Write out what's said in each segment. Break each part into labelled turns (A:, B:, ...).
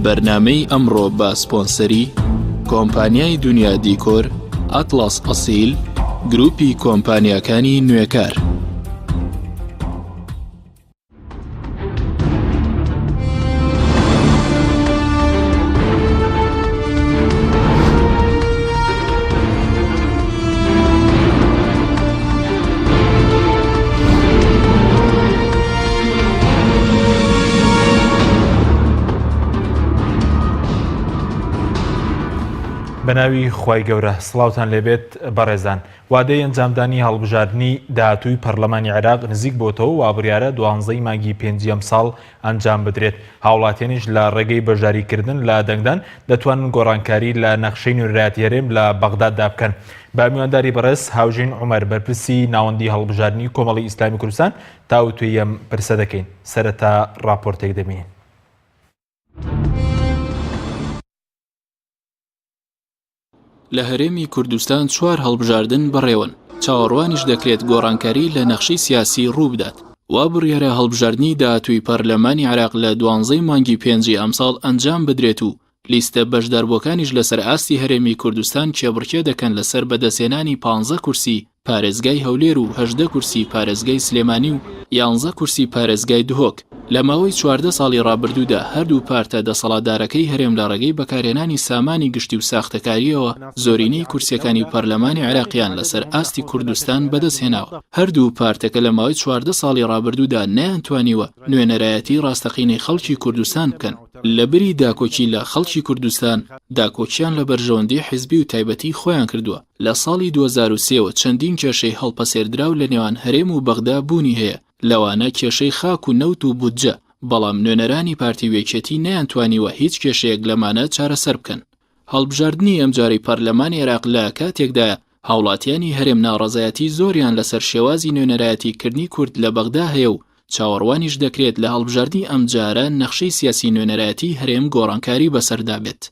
A: بەرنامەی ئەمڕۆ بە سپۆنسەری کۆمپانیای دنیا دیکۆر، ئەتڵاس ئەسیل، گروپی کۆمپانیاکانی نوێکار.
B: بەناوی خوای گەورە، سڵاوتان لێبێت بەڕێزان. وادەی ئەنجامدانی هەڵبژاردننی داهاتووی پەرلەمانی عێراق نزیک بۆتەوە و ئابوریارە 12ی مانگی پێنجەم ساڵ ئەنجام بدرێت. هاوڵاتیانیش لە ڕێگەی بەشداریکردن لە دەنگدان دەتوانن گۆڕانکاری لە نەخشەی نوێنەرایەتی هەرێم لە بەغداددا بکەن. بە میوانداری بەڕێز هاوژین عومەر، بەرپرسی ناوەندی هەڵبژاردننی کۆمەڵی ئیسلامی کوردستان، تاوتوێی ئەم پرسە دەکەین. سەرەتا ڕاپۆرتێک دەبینین.
A: لە هەرێمی کوردستان 4 هەڵبژاردن بەڕێوەن. چاوەڕوانیش دەکرێت گۆڕانکاری لە نەخشەی سیاسی ڕوو بدات. وا بڕیارە هەڵبژاردننی داهاتووی پەرلەمانی عێراق لە 12ی مانگی پێنجی ئەمساڵ ئەنجام بدرێت و لیستە بەشداربووەکانیش لەسەر ئاستی هەرێمی کوردستان کێبڕکێ دەکەن لەسەر بەدەستهێنانی 15 کورسی پارێزگای هەولێر و 18 کورسی پارێزگای سلێمانی و 11 کورسی پارێزگای دهۆک. لە ماوەی 14 ساڵی ڕابردوودا هەردوو پارتە دەسەڵاتدارەکەی هەرێم لە ڕێگەی بەکارهێنانی سامانی گشتی و ساختەکاریەوە زۆرینەی کورسیەکانی پەرلەمانی عێراقیان لەسەر ئاستی کوردستان بەدەستهێناوە. هەردوو پارتەکە لە ماوەی 14 ساڵی ڕابردوودا نەیانتوانیوە نوێنەرایەتی ڕاستەقینەی خەڵکی کوردستان بکەن. لە بری داکۆچی لە خەڵکی کوردستان، داکۆچیان لە بەرژەوەندی حیزبی و تایبەتی خۆیان کردووە. لە ساڵی 2003ەوە چەندین کێشەی هەڵپەسێردراو لە نێوان هەرێم و بەغدا بوونی هەیە، لەوانە کێشەی خاک و نەوت و بودجە، بەڵام نوێنەرانی پارتی وێکێتی نەیانتوانیوە هیچ کێشەیەک لەمانە چارەسەر بکەن. هەڵبژاردننی ئەمجاری پەرلەمانی عێراق لە کاتێکدا هاوڵاتیانی هەرێم ناڕەزایەتی زۆریان لەسەر شێوازی نوێنەرایەتیکردنی کورد لە بەغدا هەیە و چاوەڕوانیش دەکرێت لە هەڵبژاردننی ئەمجارە نەخشەی سیاسی نوێنەرایەتی هەرێم گۆڕانکاری بەسەردا بێت.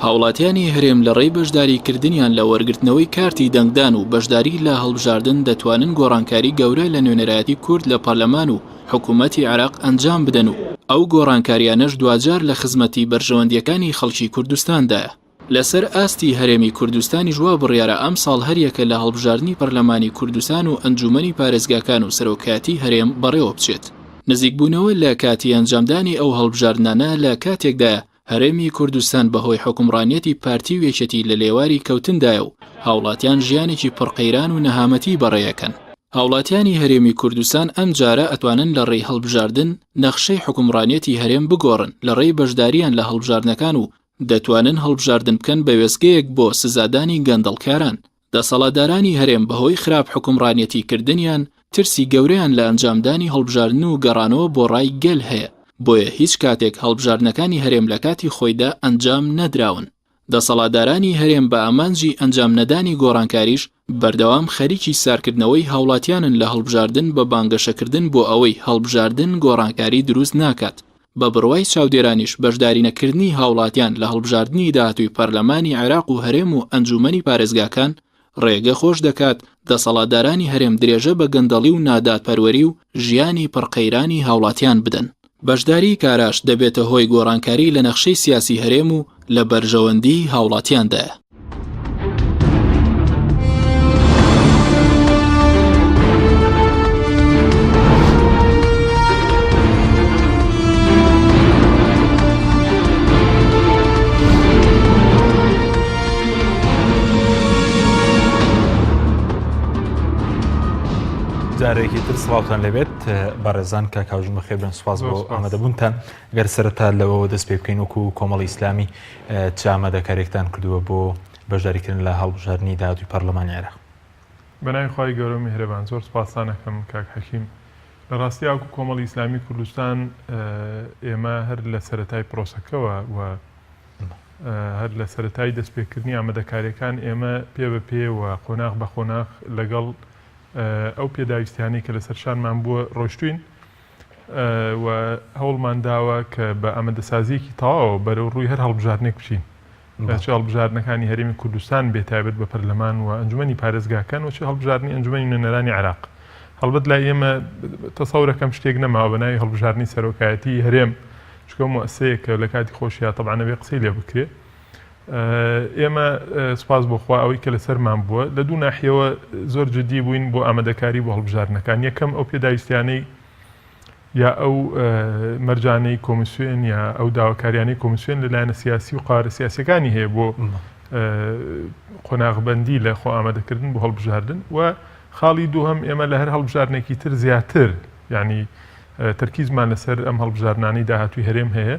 A: هاوڵاتیانی هەرێم لە ڕێی بەشداریکردنیان لە وەرگرتنەوەی کارتی دەنگدان و بەشداری لە هەڵبژاردن دەتوانن گۆڕانکاری گەورە لە نوێنەرایەتی کورد لە پەرلەمان و حکوومەتی عێراق ئەنجام بدەن و ئەو گۆڕانکاریانەش دوجار لە خزمەتی بەرژەوەندیەکانی خەڵکی کوردستاندایە. لەسەر ئاستی هەرێمی کوردستانی ژوا بڕیارە ئەم ساڵ هەریەکە لە هەڵبژاردننی پەرلەمانی کوردستان و ئەنجومەنی پارێزگاکان و سەرۆکایەتی هەرێم بەڕێوە بچێت. نزیکبوونەوە لە کاتی ئەنجامدانی ئەو هەڵبژاردنانە لە کاتێکدا هەرێمی کوردستان بەهۆی حکومڕانیەتی پارتی وێچەتی لە لێواری کەوتندایە و هاوڵاتیان ژیانێکی پڕقەیران و نەهامەتی بەڕێیەکەن. هاوڵاتیانی هەرێمی کوردستان ئەم جارە ئەتوانن لە ڕێی هەڵبژاردن نەخشەی حکومڕانیەتی هەرێم بگۆڕن لە ڕێی بەشداریان لە هەڵبژاردنەکان و دەتوانن هەڵبژاردن بکەن بە وێستگەیەک بۆ سزادانی گەندەڵکاران. دەسەڵاتدارانی هەرێم بەهۆی خراپ حکومڕانیەتی کردنیان ترسی گەورەیان لە ئەنجامدانی هەڵبژاردن و گەڕانەوە بۆ ڕای گەل هەیە، بۆیە هیچ کاتێک هەڵبژاردنەکانی هەرێم لە کاتی خۆیدا ئەنجام نەدراون. دەسەڵاتدارانی هەرێم بە ئامانجی ئەنجام نەدانی گۆڕانکاریش بەردەوام خەریکی سارکردنەوەی هاوڵاتیانن لە هەڵبژاردن بە بانگەشەکردن بۆ ئەوەی هەڵبژاردن گۆڕانکاری دروست ناکات. بە بڕوای چاودێرانیش بەشداری نەکردنی هاوڵاتیان لە هەڵبژاردننی داهاتووی پەرلەمانی عێراق و هەرێم و ئەنجومەنی پارێزگاکان ڕێگە خۆش دەکات دەسەڵاتدارانی هەرێم درێژە بە گەندەڵی و نادادپەروەری و ژیانی پڕقەیرانی هاوڵاتیان بدەن. بەشداری کاراش دەبێتە هۆی گۆڕانکاری لە نەخشەی سیاسی هەرێم و لە بەرژەوەندی هاوڵاتیاندایە.
B: جارێکی تر سڵاوتان لەبێت بەڕێزان کە کاژم بەخێر بن، سوپاس بۆ ئامادەبوونتان. گەر سەرەتا لەوەوە دەست پێ بکەین وەکو کۆمەڵی ئیسلامی چ ئامادەکاریەکتان کردووە بۆ بەشداریکردن لە هەڵبژاردننی داهاتووی پەرلەمانی عێراق؟
C: بەناوی خوای گەورە و میهرەبان زۆر سوپاسان دەکەم کاک حەکیم. لە ڕاستی ئەو کۆمەڵی ئیسلامی کوردستان ئێمە هەر لە سەرەتای پرۆسەکەوە و هەر لە سەرەتای دەستپێکردنی ئامادەکاریەکان ئێمە پێ بە پێ و قۆناغ بە قۆناغ لەگەڵ ئەو پێداویستیانەی کە لە سەرشانمان بووە ڕۆشتوین و هەوڵمان داوە کە بە ئامادەسازیەکی تەواو بەرەو ڕووی هەر هەڵبژاردنێک بچین، چ هەڵبژاردنەکانی هەرێمی کوردستان بێتایبەت بە پەرلەمان و ئەنجومەنی پارێزگاکان و چ هەڵبژاردننی ئەنجومەنی نوێنەرانی عێراق. هەڵبەت لای ئێمە تەسەورەکەم شتێک نەماوە بە ناوی هەڵبژاردننی سەرۆکایەتی هەرێم چکە مؤسسەیەکە لە کاتی خۆشیە تەبعا نەبێ قسەی لێ بکرێ. ئێمە سپاس بۆخوا ئەوەی کە لەسەرمان بووە لە دوو ناحیەوە زۆر جددی بووین بۆ ئامادەکاری بۆ هەڵبژاردنەکان. یەکەم ئەو پێداویستیانەی یا ئەو مەرجانەی کۆمیسیۆن یا ئەو داواکاریانەی کۆمیسیۆن لەلایەنە سیاسی و قوارە سیاسیەکانی هەیە بۆ قۆناغبەندی لە خۆ ئامادەکردن بۆ هەڵبژاردن. و خاڵی دووهەم ئێمە لە هەر هەڵبژاردنێکی تر زیاتر یعنی تەرکیزمان لەسەر ئەم هەڵبژاردنانەی داهاتووی هەرێم هەیە.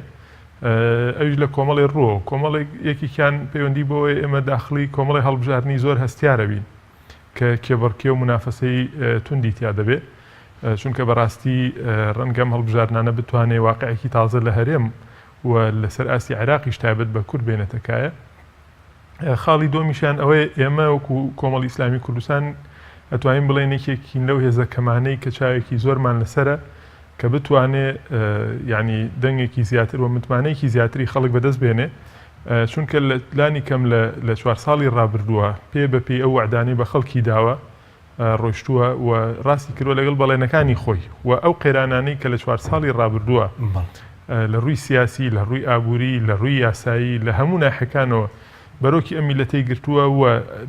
C: ئەوش لە کۆمەڵی ڕۆ کۆمەڵێک یەکێکیان پەیوەندی بۆی ئێمە داخلی کۆمەڵی هەڵبژاردننی زۆر هەستیارە بین کە کێبڕکێ و منافەسەی توندی تیا دەبێت، چونکە بەڕاستی ڕەنگەم هەڵبژاردنانە بتوانێت واقعێکی تازە لە هەرێم و لەسەر ئاسی عێراقیش تایبەت بە کورد بێنێتەکایە. خاڵی دۆمیشیان ئەوەی ئێمە وەکو کۆمەڵی ئیسلامی کوردستان ئەتوانین بڵێن یەکێکین لەو هێزە کەمانەی کە چاوێکی زۆرمان لەسرە کە بتوانێت ینی دەنگێکی زیاتر و متمانەیەکی زیاتری خەڵک بەدەست بێنێ، چونکە لانی کەم لە 4 ساڵی ڕابردووە پێ بەپێی ئەو وعدانەی بە خەڵکی داوە ڕۆیشتووە و ڕاستی کردوە لەگەڵ بەڵێنەکانی خۆی و ئەو قێرانانەی کە لە 4 ساڵی ڕابردووە لە ڕووی سیاسی، لە ڕووی ئابووری، لە ڕووی یاسایی، لە هەموو ناحەکانەوە بەرۆکی ئەم میلەتەی گرتووە و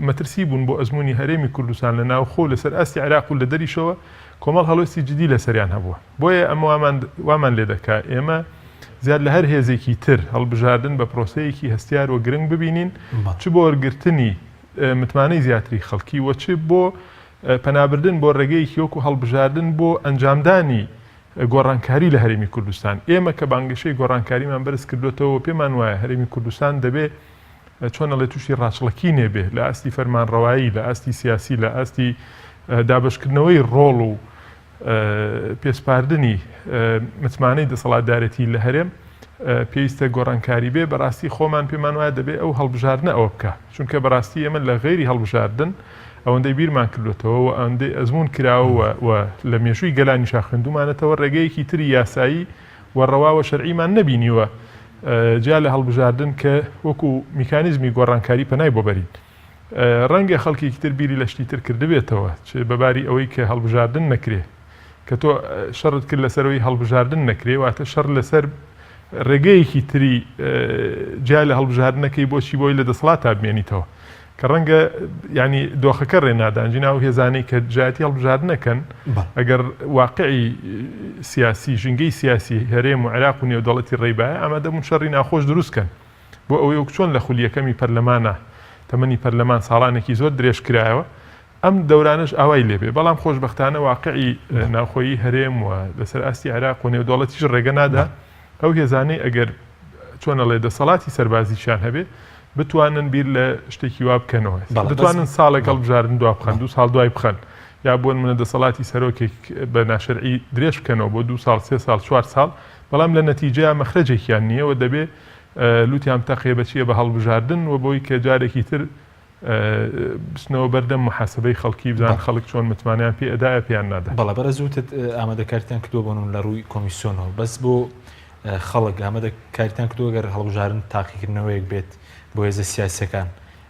C: مەترسی بوون بۆ ئەزمموی هەرێمی کوردستان لە ناو خۆ لەسەر ئاستی عێراق و لە دەریشەوە کۆمەڵ هەڵۆستی جدی لەسەریان هەبووە. بۆیە ئەمە وامان لێ دەکا ئێمە زیاد لە هەر هێزێکی تر هەڵبژاردن بە پرۆسەیەکی هەستیار و گرنگ ببینین، چ بۆ وەرگرتنی متمانەی زیاتری خەڵکی و چ بۆ پەنابردن بۆ ڕێگەیەکی وەکو هەڵبژاردن بۆ ئەنجامدانی گۆڕانکاری لە هەرێمی کوردستان. ئێمە کە بانگەشەی گۆڕانکاریمان بەرز کردوێتەوە پێمان وایە هەرێمی کوردستان دەبێت چۆنەڵێ تووشی ڕاچڵەکی نێبێ لە ئاستی فەرمانڕەوایی، لە ئاستی سیاسی، لە ئاستی دابشکردنەوەی ڕۆڵ و پێسپاردنی متمانەی دەسەڵاتدارەتی لە هەرێم پێویستە گۆڕانکاری بێ. بەڕاستی خۆمان پێمان وایە دەبێت ئەو هەڵبژاردنە ئەوە بکە، چونکە بەڕاستی ئێمە لە غێری هەڵبژاردن ئەوەندەی بیرمان کردوێتەوە و ئەوەندەی ئەزمون کراوە و لە مێژووی گەلانی شاخندومانێتەوە ڕێگەیەکی تری یاسایی و ڕەواوە شەرعیمان نەبینیوە جا لە هەڵبژاردن کە وەکو میکانیزمی گۆڕانکاری پەنای بۆ بەرین. ڕەنگە خەڵکێکی تر بیری لە شتی تر کردبێتەوە بەباری ئەوەی کە هەڵبژاردن نەکرێ، کە تۆ شەڕت کرد لەسەرەوەی هەڵبژاردن نەکرێ واتە شەڕ لەسەر ڕێگەیەکی تری جا لە هەڵبژاردنەکەی بۆچی بۆی لە دەسەڵات تا بمێنیتەوە کە ڕەنگە ینی دۆخەکە ڕێنادانجینا و هێزانەی کە جاتی هەڵبژاردنەکەن ئەگەر واقعی سیاسی ژنگەی سیاسی هەرێم و عێراق و نێودەوڵەتی ڕێبایە ئامادەبوون شەڕی ناخۆش دروستکەن بۆ ئەوەی وەک چۆن لە خولیەکەمی پەرلەمانە تەمەنی پەرلەمان ساڵانێکی زۆر درێژ کرایەوە ئەم دەورانش ئاوای لێبێ. بەڵام خۆشبەختانە واقعی ناوخۆیی هەرێم و لەسەر ئاستی عێراق و نێودەوڵەتیش ڕێگە نادا ئەو هێزانەی ئەگەر چۆنەڵێ دەسەڵاتی سەربازیشان هەبێ بتوانن بیر لە شتێکی وا بکەنەوە، بتوانن ساڵێک هەڵبژاردن دوا بخەن، 2 ساڵ دوای بخەن، یا بۆن منە دەسەڵاتی سەرۆکێک بە ناشەرعی درێژ بکەنەوە بۆ 2 ساڵ 3 ساڵ 4 ساڵ، بەڵام لە نەتیجەیە مەخرەجێکیان نییە و دەبێ لوتیان تەقێ بەچیە بە هەڵبژاردن و بۆی کە جارێکی تر بستنەوە بەردەم محاسبەی خەڵکی بزان خەڵک چۆن متمانیان پێ ئەدایە پێیان نادا.
B: بەڵێ بەرەزوتت ئامادەکاریتان کردووە بۆن لە ڕووی کۆمیسیۆنەوە بەس بۆ خەڵک ئامادەکاریتان کردووە گەر هەڵبژاردن تاقیکردنەوەیەک بێت بۆ هێزە سیاسەکان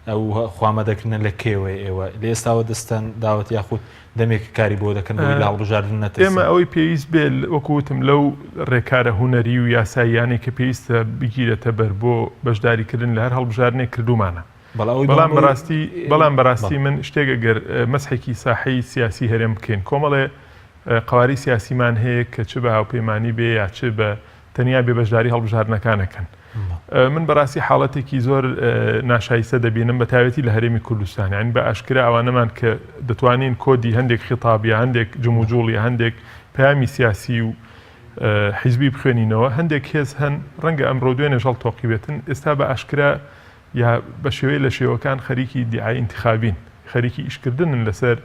B: ئەو خوامەدەکردنە لە کێوەیە ئێوە لە ئێستاوە دەستان داوەت یاخود دەمێک کاری بۆ دەکەن لە هەڵبژاردن نەتەوە. ئێمە
C: ئەوەی پێویست بێ وەکوتم لەو ڕێکارە هوەری و یاساییانێک کە پێویستە بگیرێتە بەر بۆ بەشداریکردن لە هەر هەڵبژاردنێک کردومانە. بەڵام بەڕاستی من شتێکە گەر مەسحێکی ساحەی سیاسی هەرێم بکەین کۆمەڵێ قەواری سیاسیمان هەیە کە چ بە هاوپەیمانی بێ یا چ بە تەنیا بێ بەشداری هەڵبژاردنەکانەکەن. من بەڕاستی حاڵەتێکی زۆر ناشایستە دەبینم بە تایبەتی لە هەرێمی کوردستان، یعنی بە ئاشکرا ئەوانەمان کە دەتوانین کۆدی هەندێک خیتابیە، هەندێک جموجوڵی، هەندێک پەیامی سیاسی و حیزبی بخوێنینەوە، هەندێک هێز هەن ڕەنگە ئەمڕۆ دوێنێ ژەڵ تۆقی بێتن ئێستا بە ئاشکرا یا بە شێوەیە لە شێوەکان خەریکی دیعای انتخابین، خەریکی ئیشکردنن لەسەر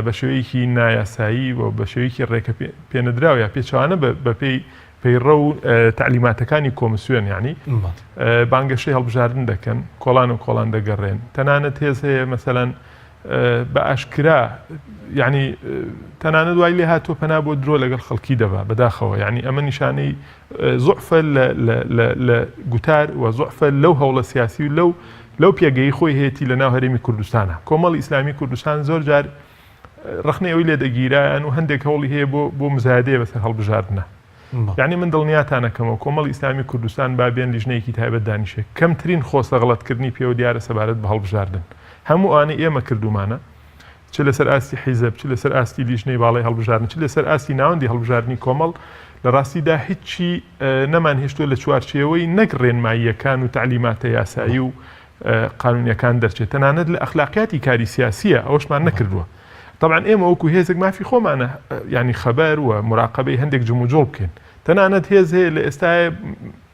C: بە شێوەیەکی نایاسایی و بە شێوەیەکی ڕێکە پێنەدراوە یا پێچوانە بەپێی پەیڕە و تعلیماتەکانی کۆمیسیۆن یعنی بانگەشەی هەڵبژاردن دەکەن، کۆڵان و کۆڵان دەگەڕێن، تەنانەت هێز هەیە مەسەلەن بە ئاشکرا یعنی تەنانەت دوای لێ هاتووە پەنا بۆ درۆ لەگەڵ خەڵکی دەبا بەداخەوە، یعنی ئەمە نیشانەی زوعفە لە گوتار و زوعفە لەو هەوڵە سیاسی و لەو پێگەی خۆی هەیەی لە ناو هەرێمی کوردستانە. کۆمەڵی ئیسلامی کوردستان زۆر جار ڕخنەی ئەوی لێ دەگیرایان و هەندێک هەوڵی هەیە بۆ مزایدەیە بەسەر هەڵبژاردنە. یعنی من دڵنیاتانەکەمەوە کۆمەڵی ئیسلامی کوردستان با بێن لیژنەیەکی تایبەت دانیشێ کەمترین خۆسە غەڵەتکردنی پێوە دیارە سەبارەت بە هەڵبژاردن هەموو ئانە ئێمە کردومانە چ لەسەر ئاستی حیزب چ لەسەر ئاستی لیژنەی باڵای هەڵبژاردن چ لەسەر ئاستی ناوەندی هەڵبژاردننی کۆمەڵ لە ڕاستیدا هیچی نەمان هێشتووە لە چوارچێەوەی نەک ڕێنماییەکان و تعلیماتە یاسایی و قانونیەکان دەرچێت تەنانەت لە ئەخلاقیاتی کاری سیاسیە ئەوشمان نەکردووە طبعا ئێمە وەکو هێزێک مافی خۆمانە ینی خەبەر و مراقبەی هەندێک جموجۆڵ بکەین تەنانەت هێز هەیە لە ئێستاە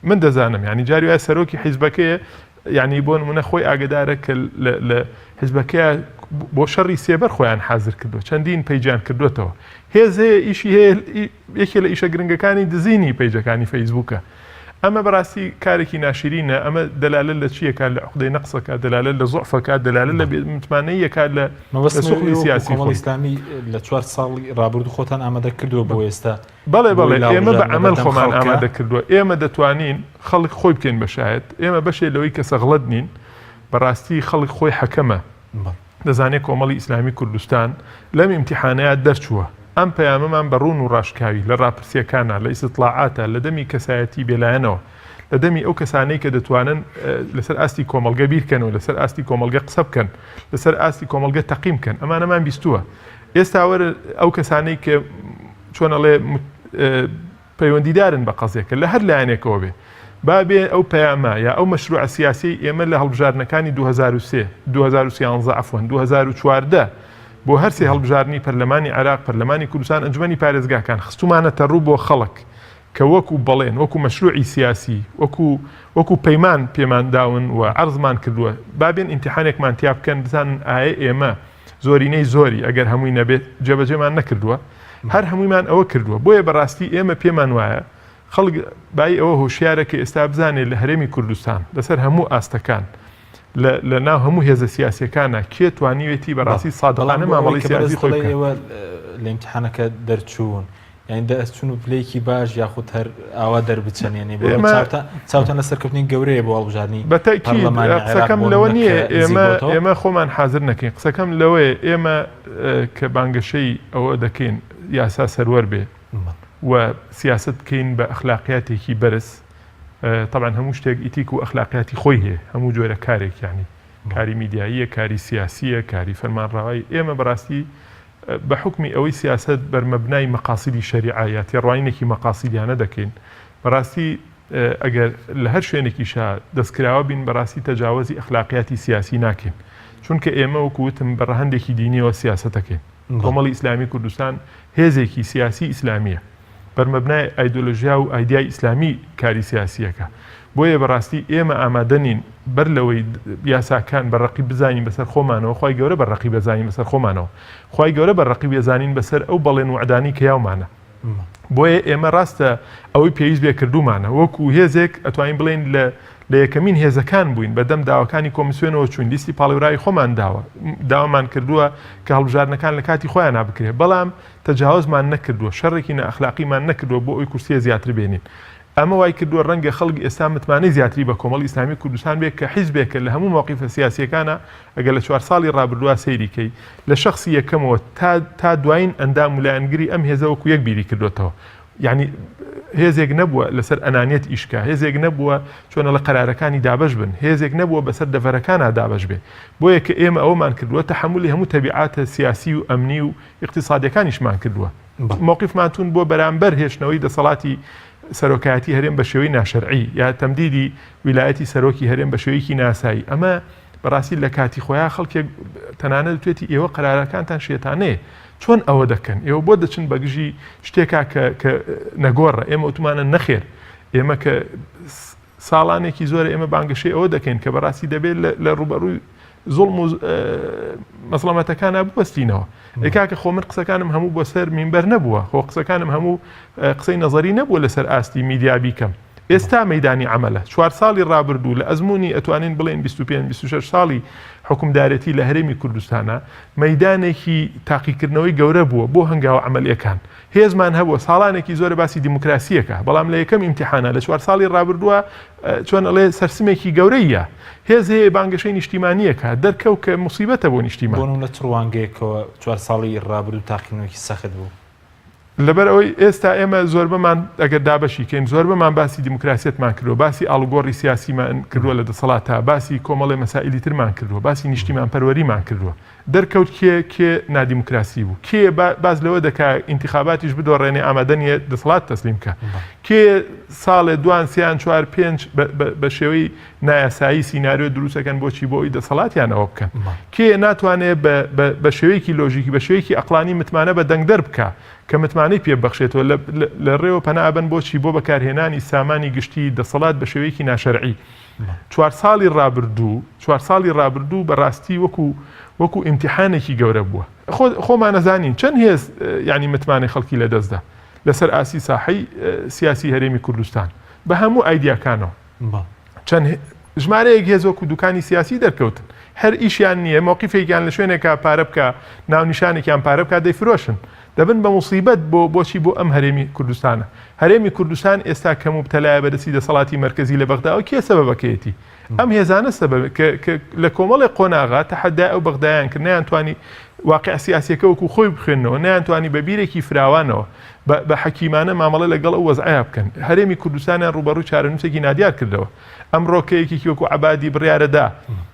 C: من دەزانم ینی جاری وایە سەرۆکی حیزبەکەیە ینی بۆ نمونە خۆی ئاگدارە کە لە حیزبەکەیە بۆ شەڕی سێبەر خۆیان حازر کردو چەندین پەیجان کردوێتەوە هێز هەیە ئیشی هەیە یەکێ لە ئیشە گرنگەکانی دزینی پەیجەکانی فەیسبووکە ئەمە بەڕاستی کارێکی ناشرینە ئەمە دەلالە لە چیەکە لە عقدەی نەقسەکە دەلالە لە زۆعفەکە دەلالە لە متمانەیەکە لە سوقی سیاسی
B: ئیسلامی لە 4 ساڵی ڕابردوو خۆتان ئامادە کردووە بۆ ئێستا
C: بەڵێ ئێمە بە عەمەل خۆمان ئامادە کردووە ئێمە دەتوانین خەڵک خۆی بکەین بەشایەت ئێمە بەشێ لەوەی کە سەغڵەت نین بەڕاستی خەڵک خۆی حەکەمە دەزانێت کۆمەڵی ئیسلامی کوردستان لەم ئیمتیحانەیە دەرچووە ئەم پەیامەمان بە ڕوون و ڕاشکاوی لە ڕاپرسیەکانە لە ئیستیطلاعاتە لە دەمی کەسایەتی بێلایەنەوە لە دەمی ئەو کەسانەی کە دەتوانن لەسەر ئاستی کۆمەڵگە بیرکەنەوە لەسەر ئاستی کۆمەڵگە قسە بکەن لەسەر ئاستی کۆمەڵگە تەقیم بکەن ئەمانەمان بیستووە ئێستا وەرە ئەو کەسانەی کە چۆنەڵێ پەیوەندیدارن بە قەزێکە لە هەر لایەنێکەوە بێ بابێ ئەو پەیامە یا ئەو مەشروع سیاسی ئێمە لە هەڵبژاردنەکانی 2013 عفوان 2014 بۆ هەرسێ هەڵبژاردننی پەرلەمانی عێراق پەرلەمانی کوردستان ئەنجومەنی پارێزگاکان خستومانەتە ڕوو بۆ خەڵک کە وەکو بەڵێن وەکو مەشروعی سیاسی وەکو پەیمان پێمان داون و عەرزمان کردووە بابێن ئیمتیحانێکمان تیا بکەن بزانن ئایا ئێمە زۆرینەی زۆری ئەگەر هەمووی نەبێت جێبەجێمان نەکردووە هەر هەموویمان ئەوە کردووە بۆیە بەڕاستی ئێمە پێمان وایە خەڵک بای ئەوە هۆشیارە کە ئێستا بزانێت لە هەرێمی کوردستان لەسەر هەموو ئاستەکان لە ناو هەموو هێزە سیاسیەکانە کێ توانیوێتی بەڕاستی سادقانە مامەڵی سیاسی خۆی
B: ئێوە لە ئیمتیحانەکە دەرچوون یعنی دەستچوون و پلەیەکی باش یاخود هەر ئاوا دەربچەنێنێ چاوتان لە سەرکەوتنی گەورەیە بۆ هەڵبژاردننی
C: قسەکەم لەوە نییە ئێمە خۆمان حازر نەکەین قسەکەم لەوەیە ئێمە کە بانگەشەی ئەوە دەکەین یاسا سەروەر بێ و سیاست بکەین بە ئەخلاقیاتێکی بەرز طبعا هەموو شتێک ئیتیک و ئەخلاقیاتی خۆی هەیە هەموو جۆرە کارێک یعنی کاری میدیاییە کاری سیاسیە کاری فەرمانڕاوایی ئێمە بەڕاستی بە حکمی ئەوەی سیاست بەرمەبنای مەقاسیدی شەریعەتی ڕواینێکی مەقاسیدیانە دەکەین بەڕاستی ئەگەر لە هەر شوێنێکیشا دەستکراوە بین بەڕاستی تەجاوزی ئەخلاقیاتی سیاسی ناکەین چونکە ئێمە وەکوتم بەڕەهەندێکی دینیەوە سیاسەتەکەین کۆمەڵی ئیسلامی کوردستان هێزێکی سیاسی ئیسلامیە بەرمەبنای ئایدۆلۆژیا و ئایدیای ئیسلامی کاری سیاسیەکە بۆیە بەڕاستی ئێمە ئامادەنین بەر لەوەی یاساکان بەڕقی بزانین بەسەر خۆمانەوە خی گەورە بەڕقی بەزانین بەسەر خۆمانەوە خی گەورە بەڕقی بێزانین بەسەر ئەو بەڵێن وعدانی کە یاومانە بۆیە ئێمە ڕاستە ئەوەی پێویست بێ کردومانە وەکو هێزێک ئەتوانین بڵێن لە یەکەمین هێزەکان بووین بەدەم داواکانی کۆمیسیۆنەوە چوین لیستی پاڵێورایی خۆمان داوامان کردووە کە هەڵبژاردنەکان لە کاتی خۆیان نابکرێ بەڵام تەجاوزمان نەکردووە شەڕێکی نەئەخلاقیمان نەکردووە بۆ ئەوی کورسیە زیاتر بێنین ئەمە وای کردووە ڕەنگە خەڵک ئێستا متمانەی زیاتری بە کۆمەڵی ئیسلامی کوردستان بێت کە حیزبێکە لە هەموو موقیفە سیاسیەکانە ئەگەر لە 4 ساڵی ڕابردووە سەیریکەی لە شخصی یەکەمەوە تا دوایین ئەندام وولایەنگری ئەم هێزە وەکو یەک بیری کردوێتەوە یعنی هێزێک نەبووە لەسەر ئەنانیەت ئیشکا هێزێک نەبووە چۆنە لە قەرارەکانی دابش بن هێزێک نەبووە بەسەر دەڤەرەکانە دابش بێ بۆیە کە ئێمە ئەومان کردووە تەحملی هەموو تەبیعاتە سیاسی و ئەمنی و اقتصادیەکانیشمان کردووە موقیفمانتون بۆ بەرامبەر هێشتنەوەی دەسەڵاتی سەرۆکایەتی هەرێم بە شێوەی ناشەرعی یا تەمدیدی ویلایەتی سەرۆکی هەرێم بە شێوەیەکی ناسایی ئەمە بەڕاستی لە کاتی خۆیان خەڵکێک تەنانەت دەتوێتی ئێوە قەرارەکانتان شێتانەیە چۆن ئەوە دەکەن ئێوە بۆ دەچن بەگژی شتێکا کە نەگۆڕە ئێمە ئۆتومانە نەخێر ئێمە کە ساڵانێکی زۆرە ئێمە بانگەشەی ئەوە دەکەین کە بەڕاستی دەبێت لە ڕوبەڕووی زوڵم و مەسڵەمەتەکانە بوەستینەوە ئێکاکە خۆ من قسەکانم هەموو بۆ سەر مینبەر نەبووە خۆ قسەکانم هەموو قسەی نەزەری نەبووە لەسەر ئاستی میدیا بیکەم ئێستا مەیدانی عەمەلە 4 ساڵی ڕابردوو لە ئەزمموی ئەتوانین بڵێن 25-26 ساڵی حکومدارەتی لە هەرێمی کوردستانە مەیدانێکی تاقیکردنەوەی گەورە بووە بۆ هەنگاوە عەمەلیەکان هێزمان هەبووە ساڵانێکی زۆرە باسی دیموکراسیەکە بەڵام لە یەکەم ئیمتیحانە لە 4 ساڵی ڕابردووە چۆن ئەڵێ سەرسمێکی گەورەیە هێز هەیە بانگەشەی نیشتیمانیەکە دەرکەوت کە موسیبەتە بۆ نیشتیمان
B: بۆ لە چڕوانگەیەکەوە 4 ساڵی ڕابردوو تاقیکردنەوەی سەخت بوو
C: لەبەر ئەوەی ئێستا ئێمە زۆر بەمان ئەگەر دابەشی کەین زۆر بەمان باسی دیموکراسیەتمان کردووە، باسی ئاڵگۆڕی سیاسیمان کردووە لە دەسەڵاتە، باسی کۆمەڵی مەسائیلی ترمان کردووە، باسی نیشتیمان پەروەریمان کردووە. دەرکەوت کێ نادیموکراسی بوو، کێ باز لەوە دەکا ئینتیخاباتیش بدۆڕێنێ ئامادەنیە دەسەڵات تەسلیم کە، کێ ساڵێ دوان سیان چوار پێنج بە شێوەی نایاسایی سیناریۆ دروستەکەن بۆچی بۆ ئەوی دەسەڵاتیانەوە بکەن، کێ ناتوانێت بە شێوەیەکی لۆژیکی بە شێوەیەکی ئەقلانی متمانە بە دەنگدەر بکە کە متمانەی پێبەخشێتەوە لە ڕێوە پەنابەن بۆچی بۆ بەکارهێنانی سامانی گشتی دەسەڵات بە شێوەیەکی ناشەرعی. 4 ساڵی ڕابردوو بەڕاستی وەکو ئیمتیحانێکی گەورە بووە. خۆمان نەزانین چەند هێز یعنی متمانەی خەڵکی لەدەستدا لەسەر ئاسی ساحەی سیاسی هەرێمی کوردستان بە هەموو ئایدیاکانەوە. چەند ژمارەیەک هێز وەکو دوکانی سیاسی دەرکەوتن، هەر ئیشیان نییە موقیفێکیان لە شوێنێکا پارە بکە، ناونیشانێکیان پارە بکە دەیفرۆشن، دەبن بە موسیبەت بۆچی بۆ ئەم هەرێمی کوردستانە. هەرێمی کوردستان ئێستا کەم و بتەلایە بەدەستی دەسەڵاتی مەرکەزی لە بەغدا، ئەو کێ سەبەبەکەیەتی؟ ئەم هێزانە سەبەب لە کۆمەڵی قۆناغا تەحەدای ئەو بەغدایان کرد، نەیانتوانی واقع سیاسیەکە وەکو خۆی بخوێنەوە، نەیانتوانی بە بیرێکی فراوانەوە بە حەکیمانە مامەڵە لەگەڵ ئەو وەزعیا بکەن. هەرێمی کوردستانیان ڕوبەڕووی چارەنووسێکی نادیار کردەوە. ئەمڕۆکەیەکی وەکو عەبادی بڕیارەدا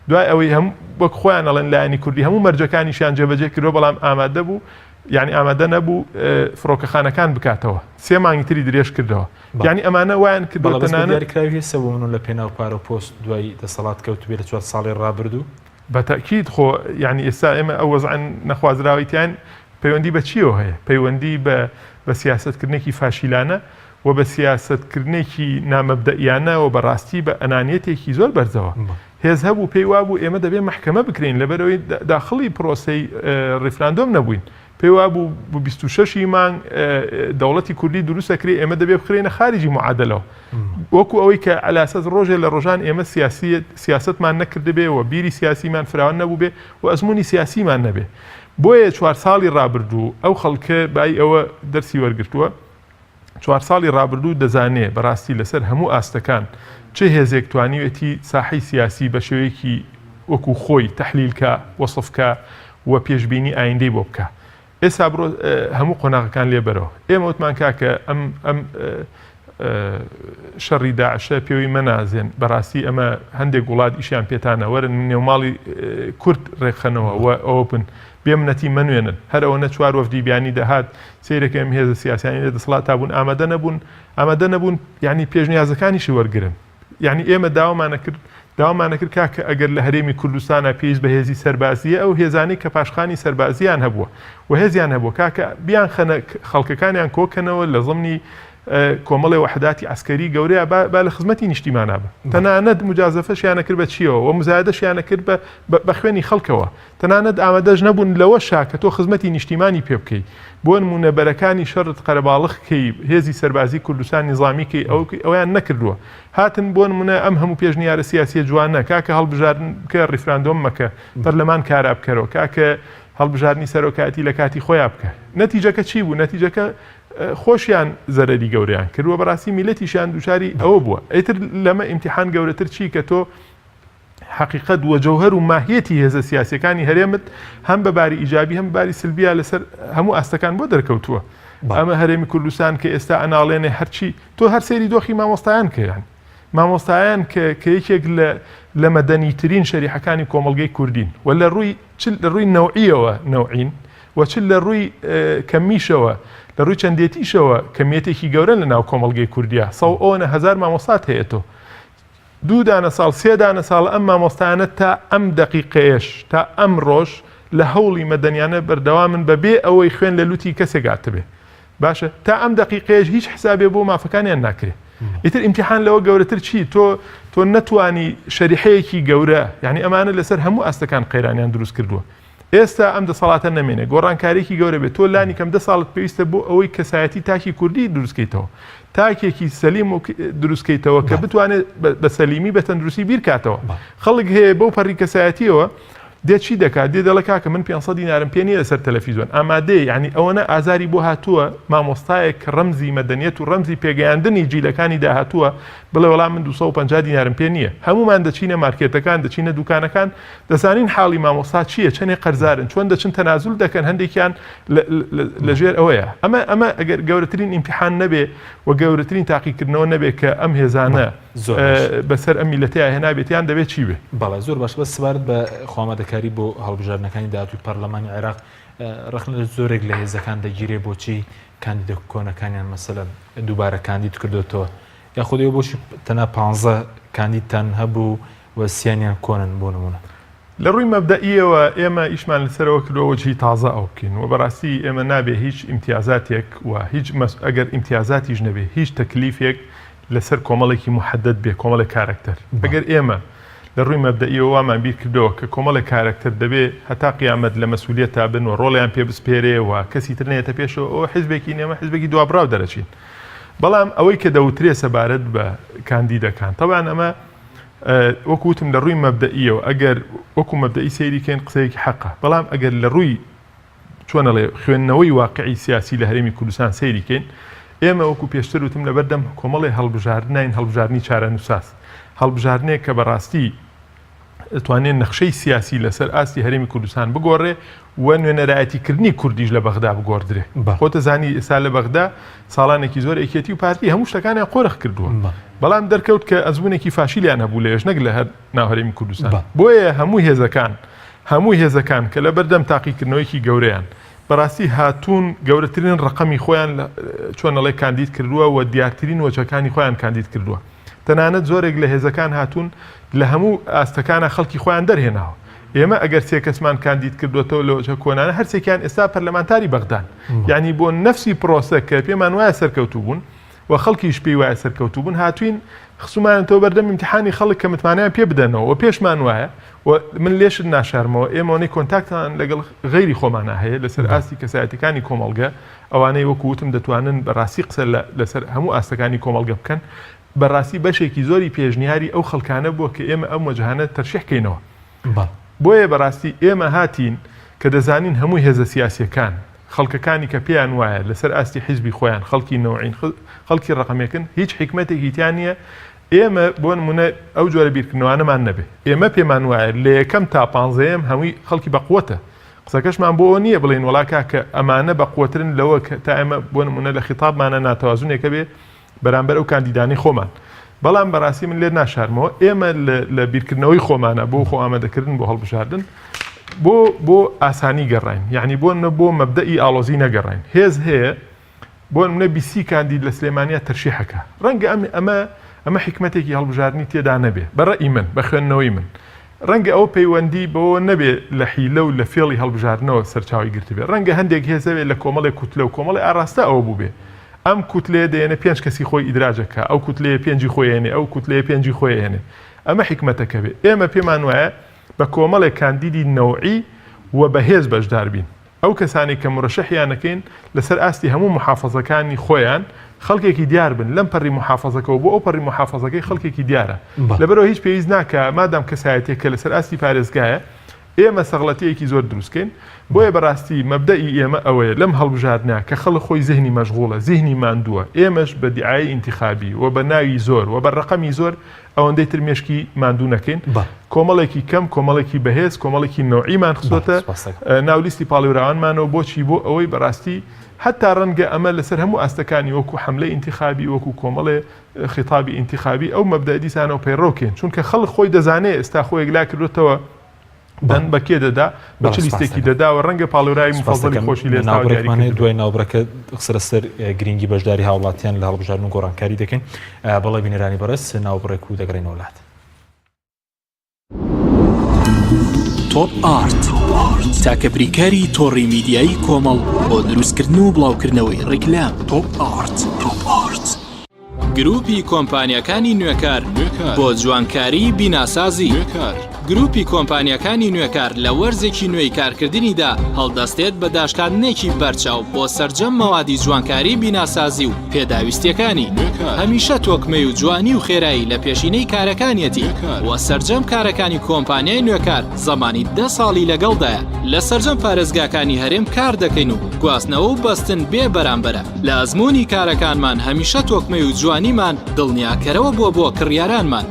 C: دوای ئەوەی هەموو وەک خۆیان ئەڵێن لایەنی کوردی هەموو مەرجەکانیشیان جێبەجێ کردەوە، بەڵام ئامادە بوو یعنی ئامادە نەبوو فڕۆکەخانەکان بکاتەوە، 3 مانگی تری درێژ کردەوە. یعنی ئەمانە وایان کردەوە
B: دیاریکراوی هێسە بوو لە پێناو پارە پۆست دوای دەسەڵات کەوت بێت لە 4 ساڵی ڕابردوو.
C: بەتەکید خۆ یعنی ئێستا ئێمە ئەو وەزعەن نەخوازراویتیان پەیوەندی بە چیەوە هەیە؟ پەیوەندی بە سیاسەتکردنێکی فاشیلانە و بە سیاسەتکردنێکی نامەبدەئیانە و بەڕاستی بە ئەنانیەتێکی زۆر بەرزەوە. هێز هەبوو پێی وابوو ئێمە دەبێت محکەمە بکرین لەبەرەوەی داخڵی پرۆسەی ڕیفراندۆم نەبووین. پێی وابوو 26 مانگ دەوڵەتی کوردی دروستەکرێ ئێمە دەبێت بخرێنە خارجی معادلەوە، وەکو ئەوەی کە ئەلاسەت ڕۆژێ لە ڕۆژان ئێمە سیاستمان نەکردبێ و بیری سیاسیمان فراوان نەبوو بێ و ئەزمموی سیاسیمان نەبێ. بۆیە 4 ساڵی ڕابردوو ئەو خەڵکە بای ئەوە دەرسی وەرگرتووە. 4 ساڵی ڕابردوو دەزانێ بەڕاستی لەسەر هەموو ئاستەکان چه هێزێک توانیوێتی ساحەی سیاسی بە شێوەیەکی وەکو خۆی تەحلیلکە وەسفکە و پێشبینی ئایندەی بۆ بکە. ئێستا بڕۆ هەموو قۆناغەکان لێبەرەوە. ئێمە وتمان کاکە ئەم شەڕی داعشە پێوەی مەنازێن، بەڕاستی ئەمە هەندێک وڵات ئیشیان پێتانە وەرن نێوماڵی کورد ڕێکخەنەوە و ئۆپن بێمنەتی منوێنن. هەر ئەوە نەچوار وەفدی بیانی دەهات سیرەکەم هێزە سیاسیانی لە دەسەڵات بوون ئامادە نەبوون یعنی پێشنیازەکانیشی وەرگرن. یعنی ئێمە داوامانە کرد کاکە ئەگەر لە هەرێمی کوردستانە پێویست بە هێزی سەربازیە ئەو هێزانی کە پاشخانی سەربازیان هەبووە و هێزیان هەبووە کاکە بیان خەڵکەکانیان کۆکەنەوە لە زمانی کۆمەڵی وحداتی عسکەری گەورەیە با لە خزمەتی نیشتیمانە بە. تەنانەت مجازەفەشیانە کرد بە چیەوە و مزایدەشیانە کرد بە خوێنی خەڵکەوە. تەنانەت ئامادەش نەبوون لەوە شاکە تۆ خزمەتی نیشتیمانی پێ بکەیت. بۆ نمونەبەرەکانی شەڕت قەرەباڵغکەی هێزی سەربازی کوردستان نیزامیکەی ئەویان نەکردووە. هاتن بۆ نمونە ئەم هەموو پێشنیارە سیاسی جوانە کاکە هەڵبژاردن کە ڕیفراندۆم مەکە پەرلەمان کارا بکەرەوە، کاکە هەڵبژاردننی سەرۆکاتی لە کاتی خۆیان بکە. نەتیجەکە چی بوو؟ نەتیجەکە خۆشیان زەرەری گەورەیان کردووە، بەڕاستی میلەتیشیان دووچاری ئەوە بووە. ئەیتر لەمە ئیمتیحان گەورەتر چی کە تۆ حقیقت و جەوهەر و ماهیەتی هێزە سیاسیەکانی هەرێمت هەم بە باری ئیجابی هەم باری سلبیە لەسەر هەموو ئاستەکان بۆ دەرکەوتووە. ئەمە هەرێمی کوردستان کە ئێستا ئەناڵێنێ هەرچی تۆ هەر سەیری دۆخی مامۆستایان کەیان مامۆستایان کە یەکێک لە مەدەنیترین شەریحەکانی کۆمەڵگەی کوردین و لە ڕووی نەوعیەوە نەوعین و چ لە ڕووی کەمیشەوە لە ڕووی چەندێتیشەوە کەمیەتێکی گەورە لە ناو کۆمەڵگەی کوردیە. 100,000 مامۆستات هەیەەوە. 2 دانە ساڵ 3 دانە ساڵ ئەم مامۆستانە تا ئەم دەقیقەیەش تا ئەم ڕۆژ لە هەوڵی مەدەنیانە بەردەوامن بەبێ ئەوەی خوێن لە لوتی کەسێکات بێ. باشە تا ئەم دەقیقەیەش هیچ حسابێ بۆ مافەکانیان ناکرێت. ئیتر ئیمتیحان لەوە گەورەتر چی؟ تۆ نەتوانی شەریحەیەکی گەورە یعنی ئەمانە لەسەر هەموو ئاستەکان قەیرانیان دروست کردووە. ئێستا ئەم دەسەڵاتە نەمێنێ گۆڕانکارێکی گەورە بێت تۆ لانی کەم 10 ساڵت پێویستە بۆ ئەوەی کەسایەتی تاکی کوردی دروستکەیتەوە، تاکێکی سەلیم و دروستکەیتەوە کە بتوانێت بە سەلیمی بە تەندروستی بیرکاتەوە. خەڵک هەیە بەو پەڕی کەسایەتیەوە دێچی دەکات دێ دەڵە کاکە من 500 دینارم پێ نییە لەسەر تەلەڤیزۆن ئامادەی یعنی ئەوەنە ئازاری بۆ هاتووە مامۆستایەک کە ڕەمزی مەدەنیەت و ڕەمزی پێگەیاندنی جیلەکانی داهاتووە بڵێ وەڵام من 250 دینارم پێ نییە هەمومان دەچینە مارکێتەکان دەچینە دوکانەکان دەزانین حاڵی مامۆستا چییە چەندێک قەرزارن چۆن دەچن تەنازول دەکەن هەندێکیان لەژێر ئەوەیە ئەمە ئەگەر گەورەترین ئیمتیحان نەبێ و گەورەترین تاقیکردنەوە نەبێت کە ئەم هێزانە بەسەر ئەم میلەتەیە هێنابێتیان دەبێت چی بێ
B: بەڵێ زۆر باش بە سوارت بە خۆمەدەکاری بۆ هەڵبژاردنەکانی داهاتووی پەرلەمانی عێراق ڕخنە زۆرێک لە هێزەکان دەگیرێ بۆچی کاندیدە کۆنەکانیان مەسەلەن دووبارە کاندید کردوتەوە یا خودی بۆشی تەنها 15 کاندیدتان هەبوو و سییانیان کۆنن بۆ نمونە
C: لە ڕووی مەبدەئیەوە ئێمە ئیشمان لەسەرەوە کردەوە جی تازە ئەو بکەین و بەڕاستی ئێمە نابێ هیچ ئیمتیازاتێک و هیچ ئەگەر ئیمتیازاتیش نەبێ هیچ تەکلیفێک لەسەر کۆمەڵێکی محدد بێ کۆمەڵی کارکتەر ئەگەر ئێمە لە ڕووی مەبدەئیەوە وامان بیر کردەوە کە کۆمەڵی کارکتەر دەبێ هەتا قیامەت لە مەسئولیەت تا بن و ڕۆڵیان پێ بسپێرێ و کەسی تر نێتە پێشەوە ئەو حیزبێکی نێمە حیزبێکی دوابراو دەرەچین بەڵام ئەوەی کە دەوترێ سەبارەت بە کاندیدەکان تەوان ئەمە وەکوتم لە ڕووی مەبدەئیەوە ئەگەر وەکو مەبدەئی سەیریکەین قسەیەکی حەقە بەڵام ئەگەر لە ڕووی چۆنەڵێ خوێندنەوەی واقعی سیاسی لە هەرێمی کوردستان سەیریکەین ئێمە وەکو پێشتر وتم لەبەردەم کۆمەڵی هەڵبژاردنین هەڵبژاردننی چارەنووساس هەڵبژاردنێک کە بەڕاستی توانێت نەخشەی سیاسی لەسەر ئاستی هەرێمی کوردستان بگۆڕێ و نوێنەرایەتیکردنی کوردیش لە بەغدا بگۆڕدرێ خۆتە زانی ئێستا لە بەغدا ساڵانێکی زۆر ئەکێتی و پارتی هەموو شتەکانیان قۆرخ کردووە بەڵام دەرکەوت کە ئەزمونێکی فاشیلیان هەبوو لێش نەک لە هەر ناوهەرێمی کوردستان بۆیە هەموو هێزەکان کە لە بەردەم تاقیکردنەوەیکی گەورەیان بەڕاستی هاتوون گەورەترین ڕقەمی خۆیان چۆنەڵێ کاندید کردووە و دیارترین وەچەکانی خۆیان کاندید کردووە تەنانەت زۆرێک لە هێزەکان هاتوون لە هەموو ئاستەکانە خەڵکی خۆیان دەرهێناوە ئێمە ئەگەر سێ کەسمان کاندید کردوێتەوە لە وەچە کۆنانە هەرسێکیان ئێستا پەرلەمانتاری بەغدان یعنی بۆ نەفسی پرۆسە کە پێمان وایە سەرکەوتوو بوون و خەڵکیش پێی وایە سەرکەوتوو بوون هاتوین خسومانەوە بەردەم ئیمتیحانی خەڵک کە متمانیان پێ بدەنەوە و پێشمان وایە و من لێشت ناشارمەوە ئێمەی کۆنتاکتان لەگەڵ غەیری خۆمانە هەیە لەسەر ئاستی کەسایەتەکانی کۆمەڵگە ئەوانەی وەکوتم دەتوانن بەڕاستی قسە لەسەر هەموو ئاستەکانی کۆمەڵگە بکەن بەڕاستی بەشێکی زۆری پێشنیاری ئەو خەڵکانە بووە کە ئێمە ئەم وەجهانە تەرشیحکەینەوە بۆیە بەڕاستی ئێمە هاتین کە دەزانین هەموو هێزە سیاسیەکان خەڵکەکانی کە پێیان وایە لەسەر ئاستی حیزبی خۆیان خەڵکی نەوعین خەڵکی ڕقەمێکن هیچ حکمەتێکی تیان نییە ئێمە بۆ نمونە ئەو جۆرە بیرکردنەوەمان نەبێ ئێمە پێمان وایە لە یەکەم تا 15م هەمووی خەڵکی بەقوتە قسەکەشمان بۆ نییە بڵین وڵاکە کە ئەمانە بەقوترن لەوە تا ئێمە بۆ نمونە لە خیتابمانە ناتەوازونێکە بێ بەرامبەر ئەو کاندیدانی خۆمان بەڵام بەڕاستی من لێر ناشارمەوە ئێمە لە بیرکردنەوەی خۆمانە بۆ خۆ ئامادەکردن بۆ هەڵبژاردن بۆ ئاسانی گەڕین یعنی بۆ مەبدەئی ئاڵۆزی نەگەڕین هێز هەیە بۆ منە بیسی کاندید لە سلێمانیا تەرشیحەکە ڕەنگە ئەمە حکمەتێکی هەڵبژاردننی تێدا نەبێ بەڕێی من بە خوێندنەوەی من ڕەنگە ئەو پەیوەندی بەوە نەبێ لە حیلە و لە فێڵی هەڵبژاردنەوە سەرچاوی گرتبێ ڕەنگە هەندێک هێزەوێت لە کۆمەڵی کوتلە و کۆمەڵی ئاراستە ئەوە بوو بێ ئەم کوتلێ دێنە 5 کەسی خۆی ئیدراجەکە ئەو کوتلەیە 5 خۆیێنێ ئەو کوتلەیە 5 خۆیێنێ ئەمە حکمەتەکە بێ ئێمە پێمان وایە بە کۆمەڵێک کاندیدی نەوعی و بەهێز بەشدار بین ئەو کەسانی کە مرەشەحیانەکەین لەسەر ئاستی هەموو محافەزەکانی خۆیان خەڵکێکی دیار بن لەم پەڕی محافەزەکەەوە بۆ ئەو پەڕی محافەزەکەی خەڵکێکی دیارە لەبەرەوە هیچ پێویست ناکە مادام کەسایەتێک کە لەسەر ئاستی پارێزگایە ئێمە سەغڵەتەیەکی زۆر دروستکەین بۆیە بەڕاستی مەبدەئی ئێمە ئەوەیە لەم هەڵبژاردنە کە خەڵک خۆی زیهنی مەشغوڵە زیهنی ماندووە ئێمەش بە دیعای ئینتیخابی و بە ناوی زۆر و بە ڕقەمی زۆر ئەوەندەی تر مێشکی ماندوو نەکەین کۆمەڵێکی کەم کۆمەڵێکی بەهێز کۆمەڵێکی نەوعیمان خستۆتە ناولیستی پاڵێورانمانەوە بۆچی بۆ ئەوەی بەڕاستی حتا ڕەنگە ئەمە لەسەر هەموو ئاستەکانی وەکو حملەی ئینتیخابی وەکو کۆمەڵێ خیتابی ئینتیخابی ئەو مەبدە دیسانەوە پەیڕۆکێن چونکە خەڵک خۆی دەزانێت ئێستا خۆیەک لا کردوتەوە دەن بەکێ دەدا بە چ لیستێکی دەدا و ڕەنگە پاڵێورایی مفەزەلی خۆشی
B: لێستاوەریمانەیە دوای ناوبڕەکە سەرەسەر گرنگی بەشداری هاوڵاتیان لە هەڵبژاردن و گۆڕانکاری دەکەین بەڵێ بینەرانی بەڕێز ناوبڕێک و دەگەڕێنەوە وڵات
A: تۆپ ئارت تاکە بریکاری تۆڕی میدیایی کۆمەڵ بۆ دروستکردن و بڵاوکردنەوەی ڕیکلام تۆپ ئارت گروپی کۆمپانیەکانی نوێکار بۆ جوانکاری بیناسازی گروپی کۆمپانیەکانی نوێکار لە وەرزێکی نوێی کارکردنیدا هەڵدەستێت بە داشکاندنێکی بەرچاو بۆ سەرجەم مەوادی جوانکاری بیناسازی و پێداویستیەکانی هەمیشە تۆکمەی و جوانی و خێرایی لە پێشینەی کارەکانیەتی وە سەرجەم کارەکانی کۆمپانیای نوێکار زەمانی 10 ساڵی لەگەڵدایە لە سەرجەم پارێزگاکانی هەرێم کار دەکەین و گواستنەوە و بەستن بێ بەرامبەرە لە ئەزمموی کارەکانمان هەمیشە تۆکمەی و جوانیمان دڵنیاکەرەوە بۆ کڕیارانمان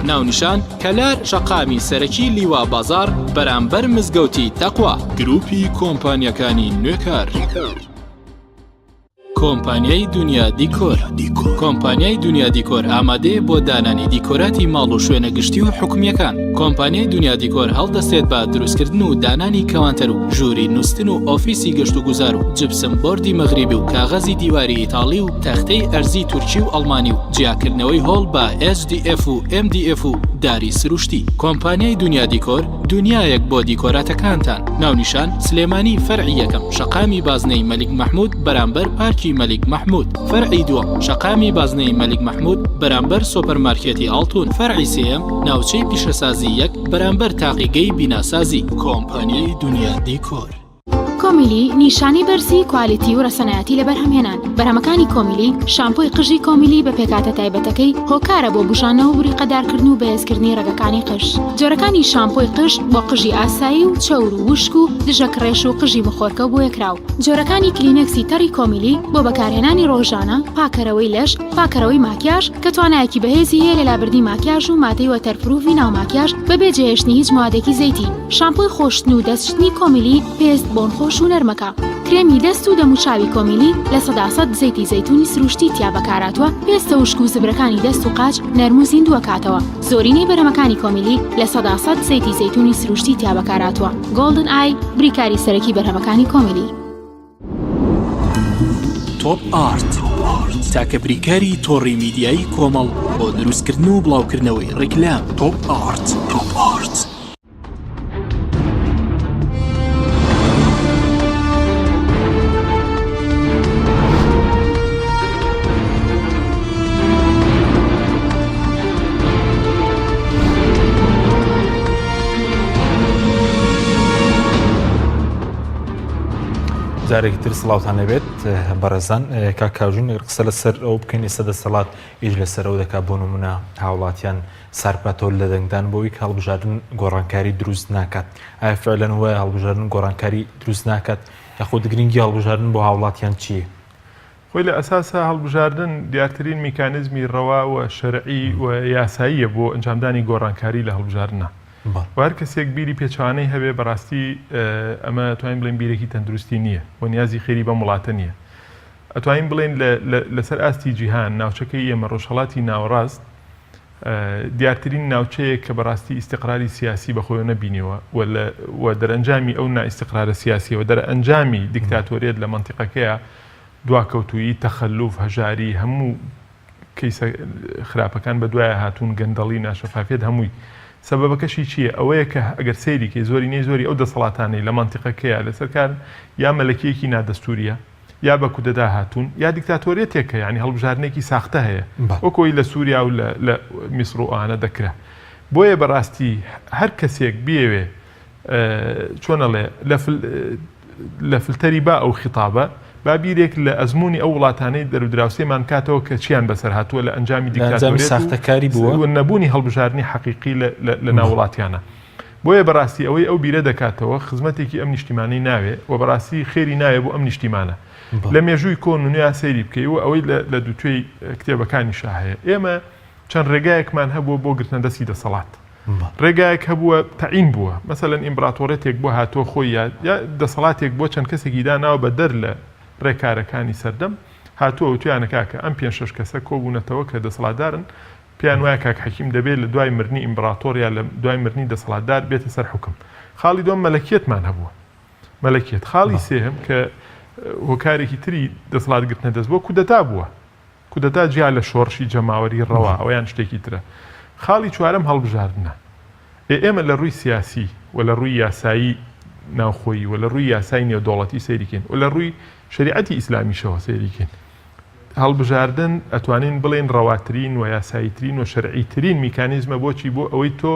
A: ناونیشان کەلار شەقامی سەرەکی لیوا بازار بەرامبەر مزگەوتی تەقوا گروپی کۆمپانیەکانی نوێکار. کۆمپانیای دنیا دیکۆر. کۆمپانیای دنیا دیکۆر ئامادەیە بۆ دانانی دیکۆراتی ماڵ و شوێنە گشتی و حکومیەکان. کۆمپانیای دنیا دیکۆر هەڵدەستێت بە دروستکردن و دانانی کەوانتەر و ژووری نووسن و ئۆفیسی گەشت و گوزار و جبسم بۆردی مەغریبی و کاغەزی دیواری ئیتاڵی و تەختەی ئەرزی تورکی و ئەڵمانی و جیاکردنەوەی هۆڵ بە SDF و MDF و داری سروشتی. کۆمپانیای دنیا دیکۆر دنیایەک بۆ دیکۆراتەکانتان. ناونیشان سلێمانی فەرعی یەکەم شەقامی بازنەی مەلیک مەحموود بەرامبەر پارکی مەلیک مەحموود. فەرعی دووەم شەقامی بازنەی مەلیک مەحموود بەرامبەر سۆپەرمارکێتی ئاڵتون. فەرعی سێیەم ناوچەی پیشەسازی یەک بەرامبەر تاقیگەی بیناسازی. کۆمپانیای دنیا دیکۆر.
D: کۆمیلی نیشانی بەرزی کوالیتی و ڕەسەنایەتی لە بەرهەمهێنان. بەرهەمەکانی کۆمیلی شامپۆی قژی کۆمیلی بە پێکاتە تایبەتەکەی هۆکارە بۆ بژانەوە و بریقەدارکردن و بەهێزکردنی ڕێگەکانی قژ. جۆرەکانی شامپۆی قژ بۆ قژی ئاسایی و چەور و وشک و دژە کڕێش و قژی بخۆرکە بۆ یەکراو. جۆرەکانی کلینەکسی تەڕی کۆمیلی بۆ بەکارهێنانی ڕۆژانە، پاکەرەوەی لەش، پاکەرەوەی ماکیاژ کە توانایەکی بەهێزی هەیە لە لابردنی ماکیاژ و مادەی وەتەرپروفی ناو ماکیاژ بەبێ جێهێشتنی هیچ موادێکی زەیتی. شامپۆی خۆشتن و دەستشتنی کۆمیلی پێست بۆن خۆش و نەرمەکە. کرێمی دەست و دەموچاوی کۆمیلی لە 100% زەیتی زەیتونی سروشتی تیا بەکاراتوە، پێستە وشک و زبرەکانی دەست و قاچ نەرم و زیندووە کاتەوە. زۆرینەی بەرهەمەکانی کۆمیلی لە 100% زەیتی زەیتونی سروشتی تیا بەکاراتوە. گۆڵدن ئای بریکاری سەرەکی بەرهەمەکانی کۆمیلی.
A: تۆپ ئارت تاکە بریکاری تۆڕی میدیایی کۆمەڵ بۆ دروستکردن و بڵاوکردنەوەی ڕیکلام. تۆپ ئارت.
B: جارێکی تر سڵاوتان لەبێت بەڕێزان کاکاژین قسە لەسەر ئەو بکەین ئێستا دەسەڵات ئیش لەسەر ئەو دەکات بۆ نمونە هاوڵاتیان سارپاتۆل لە دەنگدان بۆەوەی کە هەڵبژاردن گۆڕانکاری دروست ناکات. ئایا فعلەن وایە هەڵبژاردن گۆڕانکاری دروست ناکات یاخود گرنگی هەڵبژاردن بۆ هاوڵاتیان چییە؟
C: خۆی لە ئەساسا هەڵبژاردن دیارترین میکانیزمی ڕەوا و شەرعی و یاساییە بۆ ئەنجامدانی گۆڕانکاری لە هەڵبژاردنە. هەر کەسێک بیری پێچوانەی هەبێ بەڕاستی ئەمە توانین بڵێن بیرێکی تەندروستی نییە و نیازی خێری بە وڵاتە نییە. ئەتوانین بڵێن لەسەر ئاستی جیهان ناوچەکەی ئێمە ڕۆژهەڵاتی ناوەڕاست دیارترین ناوچەیە کە بەڕاستی ئیستیقراری سیاسی بەخۆی نەبینیوە و دەرەنجامی ئەو نائیستیقرارە سیاسی و دەرەنجامی دیکتاتۆریەت لە منتیقەکەیە دواکەوتویی تەخەلوف هەژاری هەموو کەیسە خراپەکان بە دوایە هاتوون گەندەڵی ناشەفافێت هەمووی. سەبەبەکەشی چییە؟ ئەوەیە کە ئەگەر سەیریکە زۆری ئەو دەسەڵاتانەی لە منتیقەکەیە لەسەرکار یا مەلەکیەکی نادەستوریە یا بە کودەدا هاتوون یا دیکتاتۆریەتێکە یعنی هەڵبژاردنێکی ساختە هەیە وەکۆی لە سووریا و لە میسر و ئەوانە دەکرا. بۆیە بەڕاستی هەر کەسێک بێوێ چۆنەڵێ لە فلتەری با ئەو خیتابە با بیرێک لە ئەزمموی ئەو وڵاتانەی دەرودراوسێمان کاتەوە کە چیان بەسەر هاتووە لە ئەنجامی
B: دیکتاتۆریەتی
C: بووە نەبوونی هەڵبژاردننی حەقیقی لە ناوڵاتیانە. بۆیە بەڕاستی ئەوەی ئەو بیرە دەکاتەوە خزمەتێکی ئەم نیشتیمانەی ناوێ و بەڕاستی خێری ناوێ بۆ ئەم نیشتیمانە لە مێژووی کۆن و نوێ سەیری بکەی و ئەوەی لە دووتێی کتێبەکانی شاهەیە. ئێمە چەند ڕێگایەکمان هەبووە بۆ گرتنە دەستی دەسەڵات. ڕێگایەک هەبووە تەعین بووە مەسەلەن ئیمپراتۆرێتێک بۆ هاتۆ خۆی یا دەسەڵاتێک بۆ چەند کەسێکی داناوە بە دەر لە ڕێکارەکانی سەردەم هاتووە و تویانە کاکە ئەم 5-6 کەسە کۆبوونەتەوە کە دەسەڵاتدارن پێیان وایە کاک حەکیم دەبێت لە دوای مردنی ئیمپراتۆریا لە دوای مردنی دەسەڵاتدار بێتە سەر حکم. خاڵی دوم مەلەکیەتمان هەبووە مەلەکیەت. خاڵی سێهم کە هۆکارێکی تری دەسەڵاتگرتنە دەست بۆ کودەتا بووە. کودەتا جیا لە شۆڕشی جەماوەری ڕەوا ئەویان شتێکی ترە. خاڵی چوارەم هەڵبژاردنە. ئێمە لە ڕووی سیاسی و لە ڕووی یاسایی ناوخۆیی و لە ڕووی یاسای نێودوڵەتی سەیریکەین و لە ڕووی شریعەتی ئیسلامیشەوە سەیریکەین. هەڵبژاردن ئەتوانین بڵێن ڕەواترین و یاساییترین و شەرعیترین میکانیزمە بۆچی بۆ ئەوەی تۆ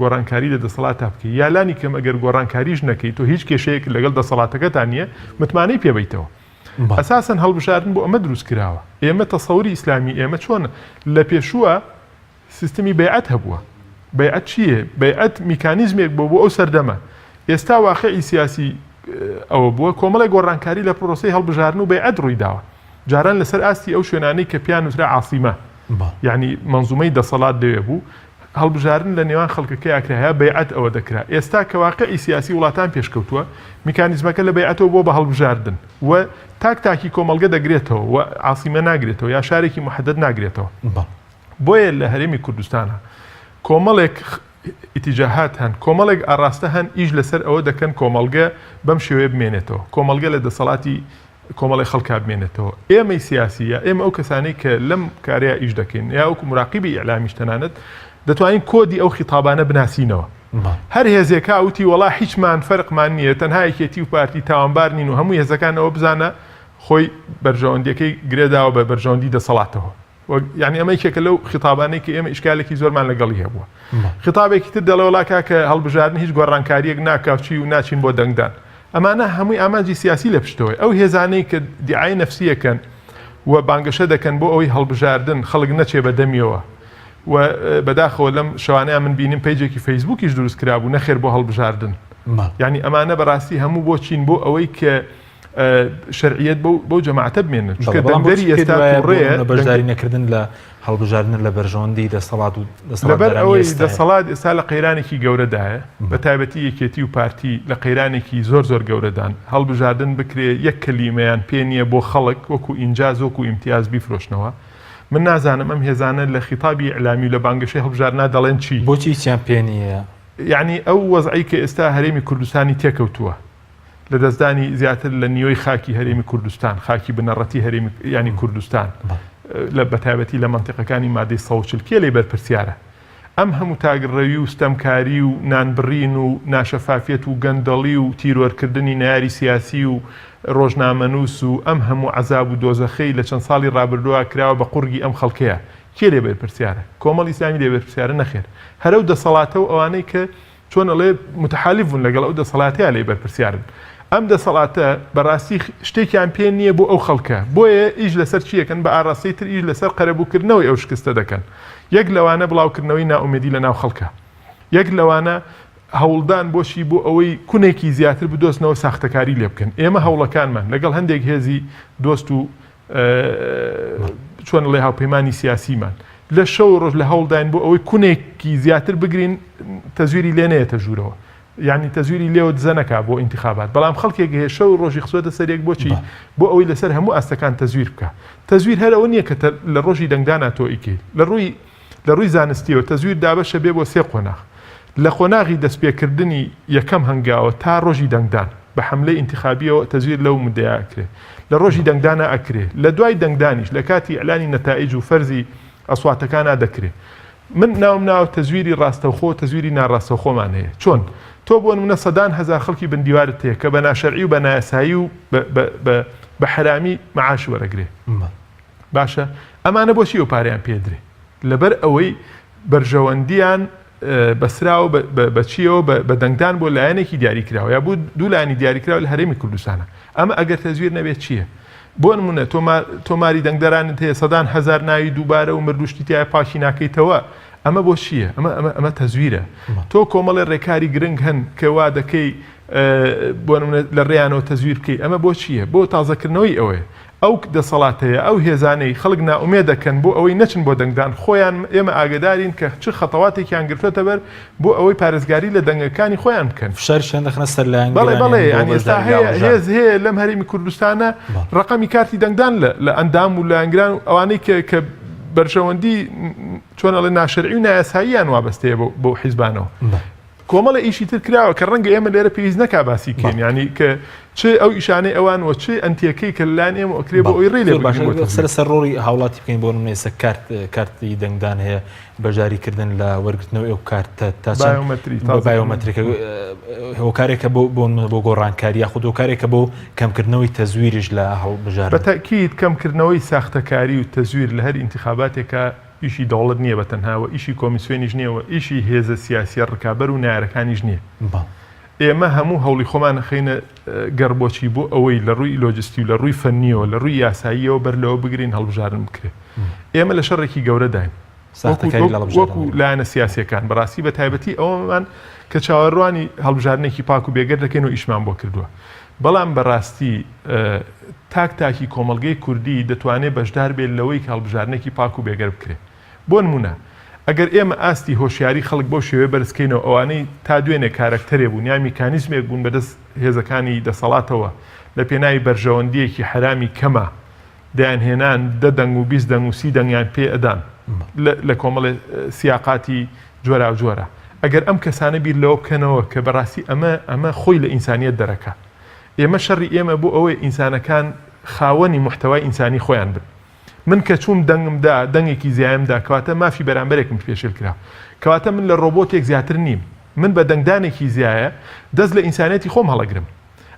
C: گۆڕانکاری لە دەسەڵاتە بکەی یالانی کەم ئەگەر گۆڕانکاریش نەکەی تۆ هیچ کێشەیەک لەگەڵ دەسەڵاتەکەتان نییە متمانەی پێبیتەوە ئەساسەن هەڵبژاردن بۆ ئەمە دروست کراوە ئێمە تەسەوری ئیسلامی ئێمە چۆن لە پێشووە سیستمی بەیعەت هەبووە بەیعەت چییە؟ بەیعەت میکانیزمێک بۆ ئەو سەردەمە ئێستا واقعی سیاسی ئەوە بووە کۆمەڵی گۆڕانکاری لە پرۆسەی هەڵبژاردن و بەیعەت ڕوویداوە جاران لەسەر ئاستی ئەو شوێنانەی کە پیان وترا عاسیمە یعنی منزومەی دەسەڵات دەوێ بوو هەڵبژاردن لە نێوان خەڵکەکە ئاکرایە بەیعەت ئەوە دەکرا ئێستا کە واقعی سیاسی وڵاتان پێشکەوتووە میکانیزمەکە لە بەیعەتەوە بۆ بە هەڵبژاردن و تاکی کۆمەلگە دەگرێتەوە و عاسیمە ناگرێتەوە یا شارێکی محەدەد ناگرێتەوە بۆیە لە هەرێمی کوردستانە کۆمەڵێک ئیتیجاهات هەن کۆمەڵێک ئاڕاستە هەن ئیش لەسەر ئەوە دەکەن کۆمەلگە بەم شێوەیە بمێنێتەوە کۆمەلگە لە دەسەڵاتی کۆمەڵی خەڵکا بمێنێتەوە ئێمەی سیاسیە ئێمە ئەو کەسانەی کە لەم کارەیە ئیش دەکەین یا وەکو مراقیبی ئیعلامیش تەنانەت دەتوانین کۆدی ئەو خیتابانە بناسینەوە هەر هێزێکا وتی وەڵا هیچمان فەرقمان نییە تەنها یەکێتی و پارتی تاوانبار نین و هەموو هێزەکانەوە بزانە خۆی بەرژەوەندیەکەی گرێداوە بە بەرژەوەندی دەسەڵاتەوە یعنی ئەمە یەکێکە لەو خیتابانەی کە ئێمە ئیشکالێکی زۆرمان لەگەڵی هەبووە خیتابێکی تر دەڵێ وڵا کاکە هەڵبژاردن هیچ گۆڕانکاریەک ناکاوچی و ناچین بۆ دەنگدان ئەمانە هەمووی ئامانجی سیاسی لە پشتەوەی ئەو هێزانەی کە دیعای نەفسیەکەن و بانگەشە دەکەن بۆ ئەوەی هەڵبژاردن خەڵک نەچێ بە دەمیەوە و بەداخەوە لەم شەوانەیە من بینیم پیجێکی فەیسبووکیش دروست کرابوو نەخێر بۆ هەڵبژاردن یعنی ئەمانە بەڕاستی هەموو بۆ چین بۆ ئەوەی کە شەرعیەت بۆ جەماعەتە بمێنن چونکە دەنگدەری ئێستا ڕێیە
B: بەشداری نەکردن لە هەڵبژاردن لە بەرژەوەندی دەسەڵات و
C: لەبەر ئەوەی دەسەڵات ئێستا لە قەیرانێکی گەورەدایە بە تایبەتی یەکێتی و پارتی لە قەیرانێکی زۆر گەورەدان هەڵبژاردن بکرێ یەک کەلیمەیان پێ نییە بۆ خەڵک وەکو ئینجاز وەکو ئیمتیاز بیفرۆشنەوە من نازانم ئەم هێزانە لە خیتابی ئیعلامی و لە بانگەشەی هەڵبژاردنا دەڵێن چی
B: بۆچی چیان پێ نییە
C: یعنی ئەو وەزعی کە ئێستا هەرێمی کوردستانی تێکەوتووە لە دەستدانی زیاتر لە نیوەی خاکی هەرێمی کوردستان خاکی بنەڕەتی هەرێمی ینی کوردستان لە بەتایبەتی لە منتیقەکانی مادەی 140 لێ بەرپرسیارە ئەم هەموو تاگڕەوی و ستەمکاری و نانبڕین و ناشەفافیت و گەندەڵی و تیرۆرکردنی ناری سیاسی و ڕۆژنامەنووس و ئەم هەموو عەزاب و دۆزەخەی لە چەند ساڵی ڕابردووە کراوە بە قورگی ئەم خەڵکەیە کێ لێ بەرپرسیارە کۆمەڵی ئیسلامی لێ بەرپرسیارە نەخێر هەرەو دەسەڵاتە و ئەوانەی کە چۆن ئەڵێ متحالف بوون لەگەڵ ئەو دەسەڵاتەیە لێ بەرپرسیارن ئەم دەسەڵاتە بەڕاستی شتێکیان پێ نییە بۆ ئەو خەڵکە بۆیە ئیش لەسەر چیەکەن بە ئاڕاستی تر ئیش لەسەر قەرەبووکردنەوەی ئەو شکستە دەکەن یەک لەوانە بڵاوکردنەوەی ناومێدی لە ناو خەڵکە یەک لەوانە هەوڵدان بۆشی بۆ ئەوەی کونێکی زیاتر بدۆستنەوە ساختەکاری لێ بکەن ئێمە هەوڵەکانمان لەگەڵ هەندێک هێزی دۆست و چۆن لێ هاوپەیمانی سیاسیمان لە شەو ڕۆژ لە هەوڵدان بۆ ئەوەی کونێکی زیاتر بگرین تەزویری لێ نەیەتە ژوورەوە یعنی تەزویری لێوە دزەنەکە بۆ ئینتیخابات بەڵام خەڵکێک هەیە شەو ڕۆژی خسوەتە سەرێک بۆچی بۆ ئەوەی لەسەر هەموو ئاستەکان تەزویر بکە تەزویر هەر ئەوە نییە کە لە ڕۆژی دەنگدانا تۆ ئیکەی لە ڕووی زانستیەوە تەزویر دابەشە بێ بۆ 3 قۆناغ لە قۆناغی دەستپێکردنی یەکەم هەنگاوە تا ڕۆژی دەنگدان بە حملەی ئینتیخابیەوە تەزویر لەو مدەیە ئەکرێ لە ڕۆژی دەنگدانە ئەکرێ لە دوای دەنگدانیش لە کاتی ئەعلانی نەتائیج و فەرزی ئەسواتەکانە دەکرێ من ناو تەزویری ڕاستەوخۆ تەزویری ناڕاستەوخۆمان هەیە چۆن تۆ بۆ نمونە سەدان هەزار خەڵکی بندیوارت هەیە کە بە ناشەرعی و بە نایاسایی و بە حرامی مەعاش وەرەگرێ باشە ئەمانە بۆچی ئەو پارەیان پێدرێ لەبەر ئەوەی بەرژەوەندیان بەسراوە بەچیەوە بە دەنگدان بۆ لایەنێکی دیاریکراوە یا بوو دوو لایانی دیاریکراوە لە هەرێمی کوردستانە ئەمە ئەگەر تەزویر نەبێت چییە بۆ نمونە تۆماری دەنگدەرانت هەیە سەدان هەزار ناوی دووبارە و مردوشتی تایە پاکی ناکەیتەوە ئەمە بۆ چییە ئەمە تەزویرە تۆ کۆمەڵی ڕێکاری گرنگ هەن کە وا دەکەی بۆ لە ڕێیانەوە تەزویر بکەی ئەمە بۆ چییە بۆ تازەکردنەوەی ئەوەیە ئەو دەسەڵاتەیە ئەو هێزانەی خەڵک ناومێ دەکەن بۆ ئەوەی نەچن بۆ دەنگدان خۆیان ئێمە ئاگدارین کە چ خەتەواتێکیان گرتوێتە بەر بۆ ئەوەی پارێزگاری لە دەنگەکانی خۆیان بکەن
B: فشارشیان دەخنە سەر لایەن
C: بەڵێ ینی ئێستا هێز هەیە لەم هەرێمی کوردستانە ڕقەمی کارتی دەنگدان لە ئەندام و لە ئەنگران ئەوانەی کە بەرژەوەندی چۆن ئەڵێ ناشەرعی و نایاساییان وابەستەیە بۆ حیزبانەوە کۆمەڵە ئیشی تر کراوە کە ڕەنگە ئێمە لێرە پێویست نەکا باسی کەین ینی کە چ ئەو ئیشانەی ئەوان وە چ ئەنتیەکەی کە لەلایەن ئێمە ئەکرێ بۆ ئەوی ڕێ لێ
B: سەر ڕۆڵی هاوڵاتی بکەین بۆ نمونە کارتی دەنگدان هەیە بەژاریکردن لە وەرگرتنەوەی ئەو کارتە تا بایۆمەتریکە هۆکارێکە بۆ گۆڕانکاری یاخود هۆکارێکە بۆ کەمکردنەوەی تەزویریش لە هەڵبژار
C: بەتەکید کەمکردنەوەی ساختەکاری و تەزویر لە هەر ئینتیخاباتێکە ئیشی دەوڵەت نییە بە تەنهاوە ئیشی کۆمیسیۆنیش نییەوە ئیشی هێزە سیاسی ڕکابەر و نارەکانیش نییە ئێمە هەموو هەوڵی خۆمان خینە گەڕبۆچی بۆ ئەوەی لە ڕووی لۆجستی و لە ڕووی فەنیەوە لە ڕووی یاساییەوە بەرلەوە بگرین هەڵبژارن بکرێت ئێمە لە شەڕێکی گەورەداین وەکو لایەنە سیاسیەکان بەڕاستی بە تایبەتی ئەوەمان کە چاوەڕوانی هەڵبژارنێکی پاک و بێگەر دەکەین و ئیشمان بۆ کردووە بەڵام بەڕاستی تاکی کۆمەڵگەی کوردی دەتوانێت بەشدار بێت لەوەی کە هەڵبژارنێکی پاک و بێگەر بکرێت بۆ نمونە ئەگەر ئێمە ئاستی هۆشیاری خەڵک بۆ شێوێ بەرزکەینەوە ئەوانەی تا دوێنێ کارکتەرێ بوون یا میکانیزمێک بوون بەدەست هێزەکانی دەسەڵاتەوە لە پێناوی بەرژەوەندیەکی حرامی کەمە دایانهێنان 10 دەنگ و 20 دەنگ و 30 دەنگیان پێ ئەدان لە کۆمەڵی سیاقاتی جۆرا و جۆرە ئەگەر ئەم کەسانە بیر لەوە بکەنەوە کە بەڕاستی ئەمە خۆی لە ئینسانیەت دەرەکە ئێمە شەڕی ئێمە بۆ ئەوەی ئینسانەکان خاوەنی محتەوای ئینسانی خۆیان بن من کە چوم دەنگمدا دەنگێکی زیایمدا کەواتە مافی بەرامبەرێکم پێشێل کرا کەواتە من لە ڕۆبۆتێک زیاتر نیم من بە دەنگدانێکی زیایە دەست لە ئینسانەتی خۆم هەڵەگرم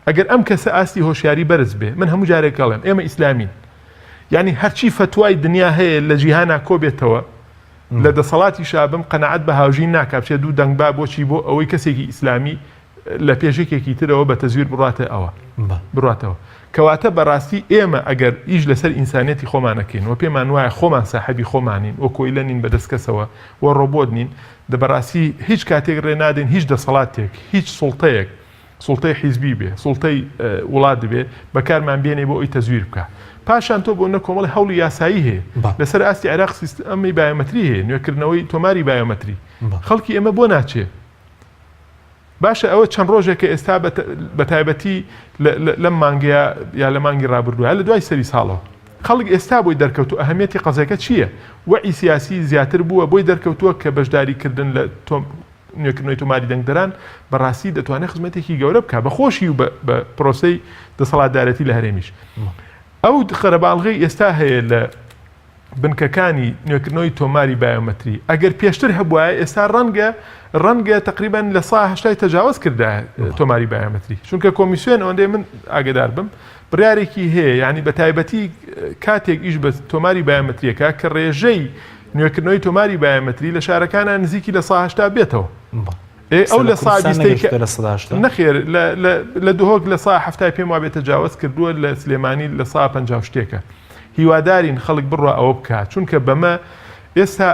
C: ئەگەر ئەم کەسە ئاستی هۆشیاری بەرز بێ من هەموو جارێک گەڵێم ئێمە ئیسلامین یعنی هەرچی فتوای دنیا هەیە لە جیهانا کۆبێتەوە لە دەسەڵاتی شابم قەنەعەت بە هاوژین ناکا بچێت دوو دەنگ با بۆچی بۆ ئەوەی کەسێکی ئیسلامی لە پێشێکێکی ترەوە بە تەزویر بڕاتەوە کەواتە بەڕاستی ئێمە ئەگەر ئیش لەسەر ئینسانێتی خۆمانەکەین و پێمان وایە خۆمان ساحەبی خۆمانین و کۆیلە نین بەدەست کەسەوە و ڕۆبۆت نین دەبەڕاستی هیچ کاتێک ڕێنادەین هیچ دەسەڵاتێک هیچ سوڵتەی حیزبی بێ سوڵتەی وڵات بێ بەکارمان بێنێ بۆ ئەوی تەزویر بکە پاشان تۆ بۆ نە کۆمەڵی هەوڵی یاسایی هەیە لەسەر ئاستی عێراق سیستەمی بایۆمەتری هەیە نوێکردنەوەی تۆماری بایۆمەتری خەڵکی ئێمە بۆ ناچێ باشە ئەوە چەند ڕۆژێکە ئێستا بە تایبەتی لەم مانگەیە یا لە مانگی ڕابردووە لە دوای سەری ساڵەوە خەڵک ئێستا بۆی دەرکەوتو ئەهەمیەتی قەزەکە چییە وەعی سیاسی زیاتر بووە بۆی دەرکەوتووە کە بەشداریکردن لە نوێکردنەوەی تۆماری دەنگدەران بەڕاستی دەتوانێت خزمەتێکی گەورە بکە بەخۆشی و بە پرۆسەی دەسەڵاتدارەتی لە هەرێمیش ئەو خەرەباڵغی ئێستا هەیە لە بنکەکانی نوێکردنەوەی تۆماری بایۆمەتری ئەگەر پێشتر هەبووە ئێستا ڕەنگە تقریبان لە سا 80 تەجاوز کردا تۆماری بایۆمەتری چونکە کۆمیسیۆن ئەوەندەی من ئاگدار بم بڕیارێکی هەیە یعنی بە تایبەتی کاتێک ئیش بە تۆماری بایۆمەتریەکە کە ڕێژەی نوێکردنەوەی تۆماری بایۆمەتری لە شارەکانە نزیکی لە سا 80 بێتەوە ئەو لە نەخێر لە دهۆک لە سا 70 پێم وابێت تەجاوز کردووە لە سلێمانی لە سا 50 شتێکە هیوادارین خەڵک بڕوا ئەوە بکات چونکە بەمە ئێستا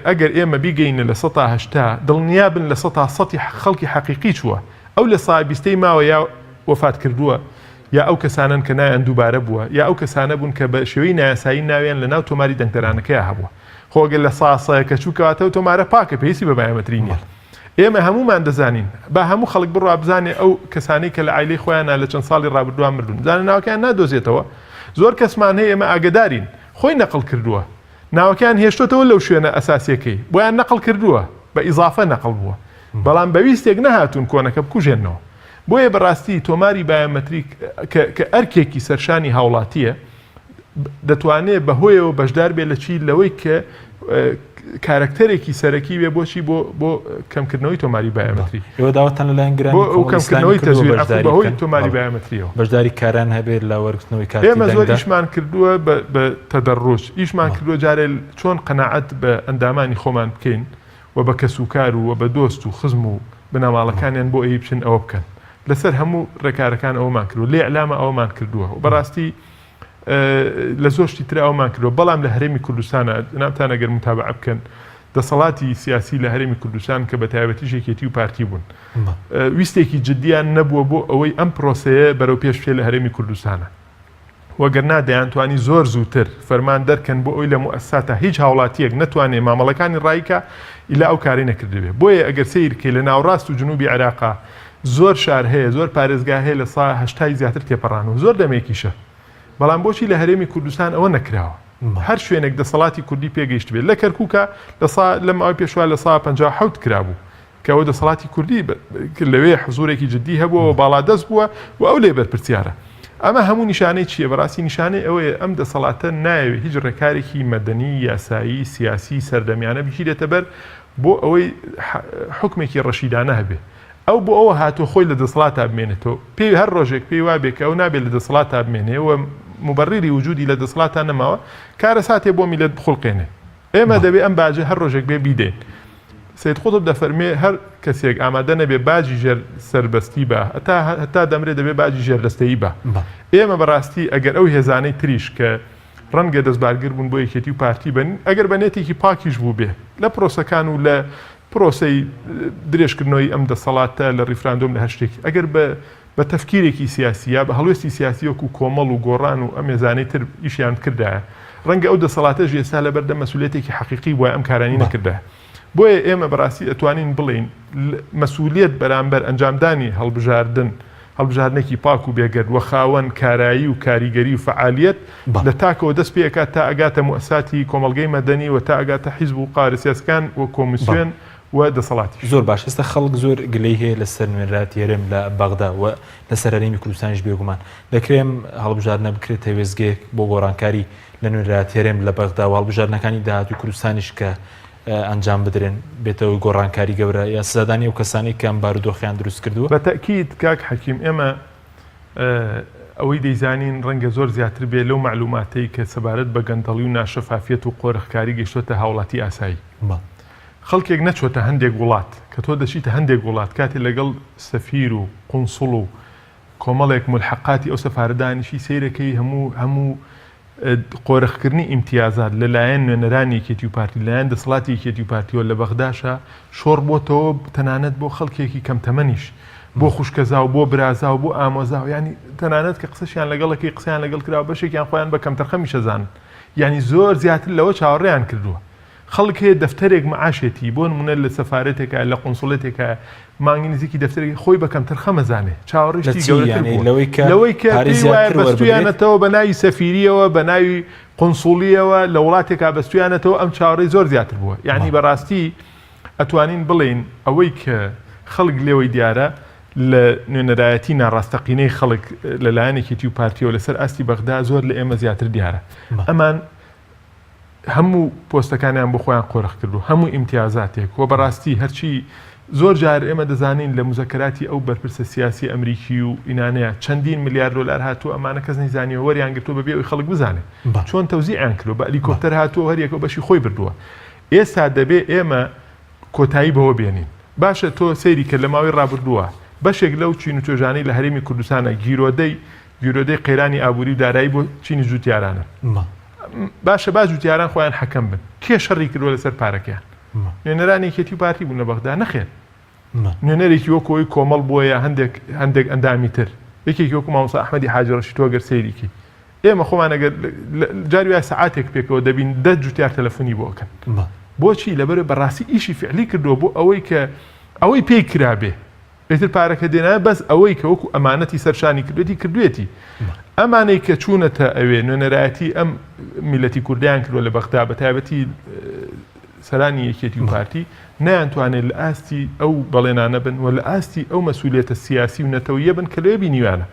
C: ئەگەر ئێمە بیگەینە لە 180 دڵنیابن لە 100 خەڵکی حەقیقی چووە ئەو لە سا 20 ماوە یا وفات کردووە یا ئەو کەسانن کە نایان دووبارە بووە یا ئەو کەسانە بوون کە بە شێوەی نایاسایی ناویان لە ناو تۆماری دەنگدەرانەکەیە هەبووە خۆگەل لە ساسەیە کە چووکەواتەوە تۆمارە پاکە پێویستی بە بایۆمەتری نییە ئێمە هەمومان دەزانین با هەموو خەڵک بڕوا بزانێ ئەو کەسانی کە لە عایلەی خۆیانە لە چەند ساڵی ڕابردووان مردون زانە ناوەکەیان نادۆزێتەوە زۆر کەسمان هەیە ئێمە ئاگدارین خۆی نەقل کردووە ناوەکان هێشتۆتەوە لەو شوێنە ئەساسیەکەی بۆیان نەقل کردووە بە ئیزافە نەقل بووە بەڵام بەویستێک نەهاتون کۆنەکە بکوژێنەوە بۆیە بەڕاستی تۆماری بایۆمەتریک کە ئەرکێکی سەرشانی هاوڵاتیە دەتوانێت بەهۆیەوە بەشدار بێت لە چی لەوەی کە کارکتەرێکی سەرەکی بێ بۆچی بۆ کەمکردنەوەی تۆماری بایۆمەتری
B: ئێوە داوەتان لەلایەن گرانی
C: کەمکردنەوەی تەزویر بەهۆی تۆماری بایۆمەتریەوە
B: بەشداری کاران هەبێت لە وەرگرتنەوەی کاتی
C: ئێمە زۆر ئیشمان کردووە بە تەدەڕۆژ ئیشمان کردووە جارێ چۆن قەناعەت بە ئەندامانی خۆمان بکەین و بە کەسوکار و بە دۆست و خزم و بنەماڵەکانیان بۆ ئەی بچن ئەوە بکەن لەسەر هەموو ڕێکارەکان ئەومان کردووە لێ ئەلامە ئەومان کردووە و بەڕاستی لە زۆر شتی تر ئەومان کردووە بەڵام لە هەرێمی کوردستانە نامتان ئەگەر متابعە بکەن دەسەڵاتی سیاسی لە هەرێمی کوردستان کە بە تایبەتی ژێکێتی و پارتی بوون ویستێکی جددیان نەبووە بۆ ئەوەی ئەم پرۆسەیە بەرەو پێش لە هەرێمی کوردستانە وەگەرنا دەیانتوانی زۆر زووتر فەرمان دەرکەن بۆ ئەوی لە مؤسساتە هیچ هاوڵاتیەک نەتوانێت مامەڵەکانی ڕایکە ئیلا ئەو کاری نەکردبێ بۆیە ئەگەر سیرکەی لە ناوڕاست و جنوبی عێراقا زۆر شار هەیە زۆر پارێزگا هەیە لە سا 80 زیاتر تێپەڕانەوە زۆر دەمێکیشە بەڵام بۆچی لە هەرێمی کوردستان ئەوە نەکراوە هەر شوێنێک دەسەڵاتی کوردی پێگەیشت بێت لە کەرکووکە لە ماوەی پێشوا لە سا 57 کرابوو کە ئەوە دەسەڵاتی کوردی لەوێ حزورێکی جددی هەبووە باڵادەست بووە و ئەو لێ بەرپرسیارە ئەمە هەموو نیشانەی چییە بەڕاستی نیشانەی ئەوەیە ئەم دەسەڵاتە نایەوێت هیچ ڕێکارێکی مەدەنی یاسایی سیاسی سەردەمیانە بچیرێتە بەر بۆ ئەوەی حکمێکی ڕەشیدانە هەبێ ئەو بۆ ئەوە هاتووە خۆی لە دەسەڵاتە بمێنێتەوە پێی هەر ڕۆژێک پێی وابێت کە ئەو نابێت لە دەسەڵاتە بمێنێ و مبرری وجودی لە دەسەڵاتە نەماوە کارە ساتێ بۆ میلەت بخڵقێنێ ئێمە دەبێت ئەم باجە هەر ڕۆژێک بێ بیدێن. سید قوتب دەفەرمێ هەر کەسێک ئامادە نەبێ باجی ژێر سەربەستی بە هەتا دەمرێت دەبێت باجی ژێردەستەیی بە. ئێمە بەڕاستی ئەگەر ئەو هێزانەی تریش کە ڕەنگە دەستبارگر بوون بۆ یەکێتی و پارتی بن ئەگەر بە نێتێکی پاکیش بوو بێ لە پرۆسەکان و لە پرۆسەی درێژکردنەوەی ئەم دەسەڵاتە لە ڕیفراندۆم لە هەر شتێکی ئەگەر بە تەفکیرێکی سیاسیە بە هەڵوێستی سیاسی وەکو کۆمەڵ و گۆڕان و ئەم هێزانەی تر ئیشیان کردایە ڕەنگە ئەو دەسەڵاتەش ئێستا لەبەردە مەسئولیەتێکی حەقیقی وایە ئەم کارانی نەکردایە. بۆیە ئێمە بەڕاستی ئەتوانین بڵین مەسئولیەت بەرامبەر ئەنجامدانی هەڵبژاردنێکی پاک و بێگەرد وە خاوەن کارایی و کاریگەری و فعالیت لە تاکەوە دەست پێکات تا ئەگاتە موسساتی کۆمەڵگەی مەدەنی و تا ئەگاتە حیزب و قارە سیاسەکان و کۆمیسیۆن و دەسەڵاتی.
B: زۆر باش ئێستا خەڵک زۆر گلەی هەیە لەسەر نوێنراتی هەرێم لە بەغدا و لەسەر هەرێمی کوردستانیش بێگومان دەکرێم هەڵبژاردنە بکرێتە وێزگەیەک بۆ گۆڕانکاری لە نوێنراتی هەرێم لە بەغدا و هەڵبژاردنەکانی داهاتووی کوردستانیش کە ئەنجام بدرێن بێتەوە گۆڕانکاری گەورە یا سزادانی ئەو کەسانی کە ئەم بارودۆخیان دروست کردووە.
C: بە تەکید کاک حەکیم ئێمە ئەوەی دەیزانین ڕەنگە زۆر زیاتر بێ لەو معلوماتەی کە سەبارەت بە گەندەڵی و ناشەفافیەت و قۆرەخکاری گەیشتۆتە هاوڵاتی ئاسایی. خەڵکێک نەچۆتە هەندێک وڵات کە تۆ دەچیتە هەندێک وڵات کاتی لەگەڵ سەفیر و قونسڵ و کۆمەڵێک ملحقاتی ئەو سەفارەدانیشی سەیرەکەی هەموو قۆرەخکردنی ئیمتیازات لەلایەن نوێنەرانی یەکێتی و پارتی لەلایەن دەسەڵاتی یەکێتی و پارتیۆ لە بەغداشە شۆڕ بۆتەوە تەنانەت بۆ خەڵکێکی کەم تەمەنیش بۆ خوشکەزا و بۆ برازا و بۆ ئامۆزا و ینی تەنانەت کە قسەشیان لەگەڵەکەی قسەیان لەگەڵ کراوە بەشێکیان خۆیان بە کەمتەرخەمی شەزانن ینی زۆر زیاتر لەوە چاوەڕێیان کردووە. خەڵک هەیە دەفتەرێک مەعاشێتی بۆ نمونە لە سەفارەتێکە لە قونسڵێتێکە مانگی نزیکی دەفتەرێکی خۆی بە کەمتەرخە مەزانێ چاوەڕێشتی لەوەی کە بەستویانەتەوە بە ناوی سەفیریەوە بە ناوی قونسوڵیەوە لە وڵاتێکا بەستویانەتەوە ئەم چاوەڕێی زۆر زیاتر بووە. یعنی بەڕاستی ئەتوانین بڵین ئەوەی کە خەڵک لێوەی دیارە لە نوێنەرایەتی ناڕاستەقینەی خەڵک لەلایەن یەکێتی و پارتیەوە لەسەر ئاستی بەغدا زۆر لە ئێمە زیاتر دیارە. ئەمان هەموو پۆستەکانیان بۆ خۆیان قۆرخ کردو هەموو ئیمتیازاتێک و بەڕاستی هەرچی زۆر جار ئێمە دەزانین لە مزەکەراتی ئەو بەرپرسە سیاسی ئەمریکی و ئینانەیە چەندین ملیار دلار هاتووە ئەمانە کەس نەیزانیوە وەریان گرتووە بەبێ ئەوی خەڵک بزانێ چۆن تەوزیعیان کردو بە هەلیکۆپتەر هاتووە هەر یەکەوە بەشی خۆی بردووە. ئێستا دەبێ ئێمە کۆتایی بەوە بێنین. باشە تۆ سەیری کە لە ماوەی ڕابردووە بەشێک لەو چین و توێژانەی لە هەرێمی کوردستانە گیرۆدەی قەیرانی ئابووری و دارایی بۆ چینی جوتیارانە. باشە باز جوتیاران خۆیان حەکەم بن کێ شەڕی کردووە لەسەر پارەکەیان نوێنەرانی یەکێتی و پارتی بوون لە بەغدا نەخێن نوێنەرێکی وەکۆی کۆمەڵ بووە هەندێک ئەندامی تر یەکێکی وەکو مامۆستا ئەحمەدی حاجی ڕەشید تۆ گەر سەیریکی ئێمە خۆمان ئەگەر جاری وایە سەعاتێک پێکەوە دەبین 10 جوتیار تەلەفۆنی بۆکەن بۆچی لەبەر بەڕاستی ئیشی فعلی کردووە بۆ ئەوەی پێی کرابێ ئێتر پارەکە دێنایە بەس ئەوەی کە وەکو ئەمانەتی سەرشانی کردوێتی ئەمانەی کە چوونەتە ئەوێ نوێنەرایەتی ئەم میلەتی کوردیان کردووە لە بەغدا بە تایبەتی سەرانی یەکێتی و پارتی نەیانتوانێت لە ئاستی ئەو بەڵێنانە بن و لە ئاستی ئەو مەسئولیەتە سیاسی و نەتەوەیە بن کە لێ بینیوانە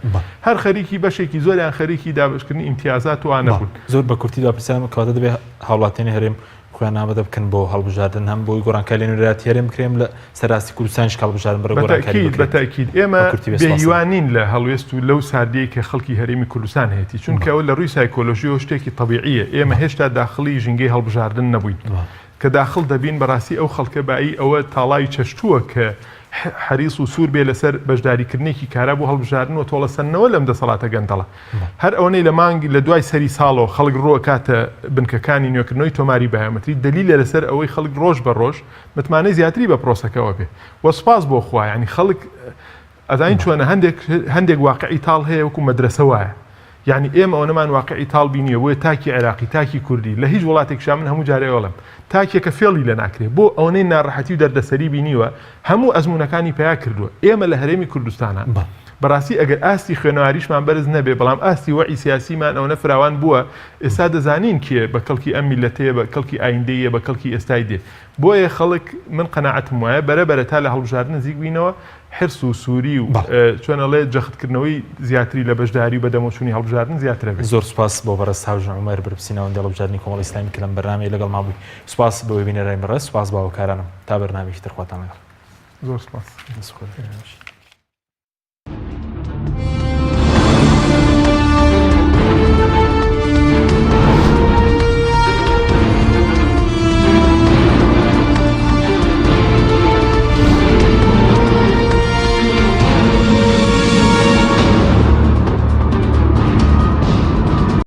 C: هەر خەریکی بەشێکی زۆریان خەریکی دابشکردنی ئیمتیازات وانە بوون
B: زۆر بە کورتی داپرسیان کەواتە دەبێت هاوڵاتیانی هەرێم خۆیان ئامادە بکەن بۆ هەڵبژاردن هەم بۆی گۆڕانکاری نوێنەراتی هەرێم بکرێم لە سەراستی کوردستانیش هەڵبژاردن بەرە گۆڕانکاری
C: بەتاکید ئێمە بێهیوانین لە هەڵوێست و لەو ساردەیە کە خەڵکی هەرێمی کوردستان هەیەی چونکە ئەوە لە ڕووی سایکۆلۆژی و شتێکی طبیعیە ئێمە هێشتا داخڵی ژینگەی هەڵبژاردن نەبووین کە داخڵ دەبین بەڕاستی ئەو خەڵکە بایی ئەوە تاڵاوی چەشتووە کە حەریص و سوور بێ لەسەر بەشداریکردنێکی کارا بۆ هەڵبژاردن و تۆڵەسەنەوە لەم دەسەڵاتە گەندەڵە هەر ئەوەی لە مانگی لە دوای سەری ساڵەوە خەڵک ڕۆ کاتە بنکەکانی نوێکردنەوەی تۆماری بایۆمەتری دلیلە لەسەر ئەوەی خەڵک ڕۆژ بە ڕۆژ متمانەی زیاتری بە پرۆسەکەەوە بێ وەسپاس بۆ خوا ینی خەڵک ئەزانین چۆنە هەندێک واقعی تاڵ هەیە وەکو مەدرسە وایە یعنی ئێمە ئەو نەمان واقعی تاڵ بینیە وێ تاکی عێراقی تاکی کوردی لە هیچ وڵاتێکشا من هەموو جارێ وەڵم تاکێکە فێڵی لە ناکرێت بۆ ئەوەی ناڕەحەتی و دەردەسەری بینیوە هەموو ئەزمونونەکانی پیا کردووە ئێمە لە هەرێمی کوردستانە بەڕاستی ئەگەر ئاستی خوێنەواریشمان بەرز نەبێ بەڵام ئاستی وەعی سیاسیمان ئەوە فراوان بووە ئێستا دەزانین کێ بە کەڵکی ئەم میلەتەیە بە کەڵکی ئایندەیە بە کەڵکی ئێستای دێ بۆیە خەڵک من قەناعەتم وایە بەرەبەرە تا لە هەڵبژاردن نزیک بینەوە حرس و سووری و چۆنەڵێ جەختکردنەوەی زیاتری لە بەشداری و بەدەمەچوونی هەڵبژاردن زیاترە بێت
B: زۆر سوپاس بۆ بەڕست هاوژن عومەر بەرپرسینەوەندی هەڵبژاردننی کۆمەڵی ئیسلامی کە لەم بەرنامەیە لەگەڵ مابووی سوپاس بۆ بینەرای بەڕست سوپاس باوەکارانم تا بەرنامێکی تر خواتان لەگەڵ
C: زۆر سوپاس.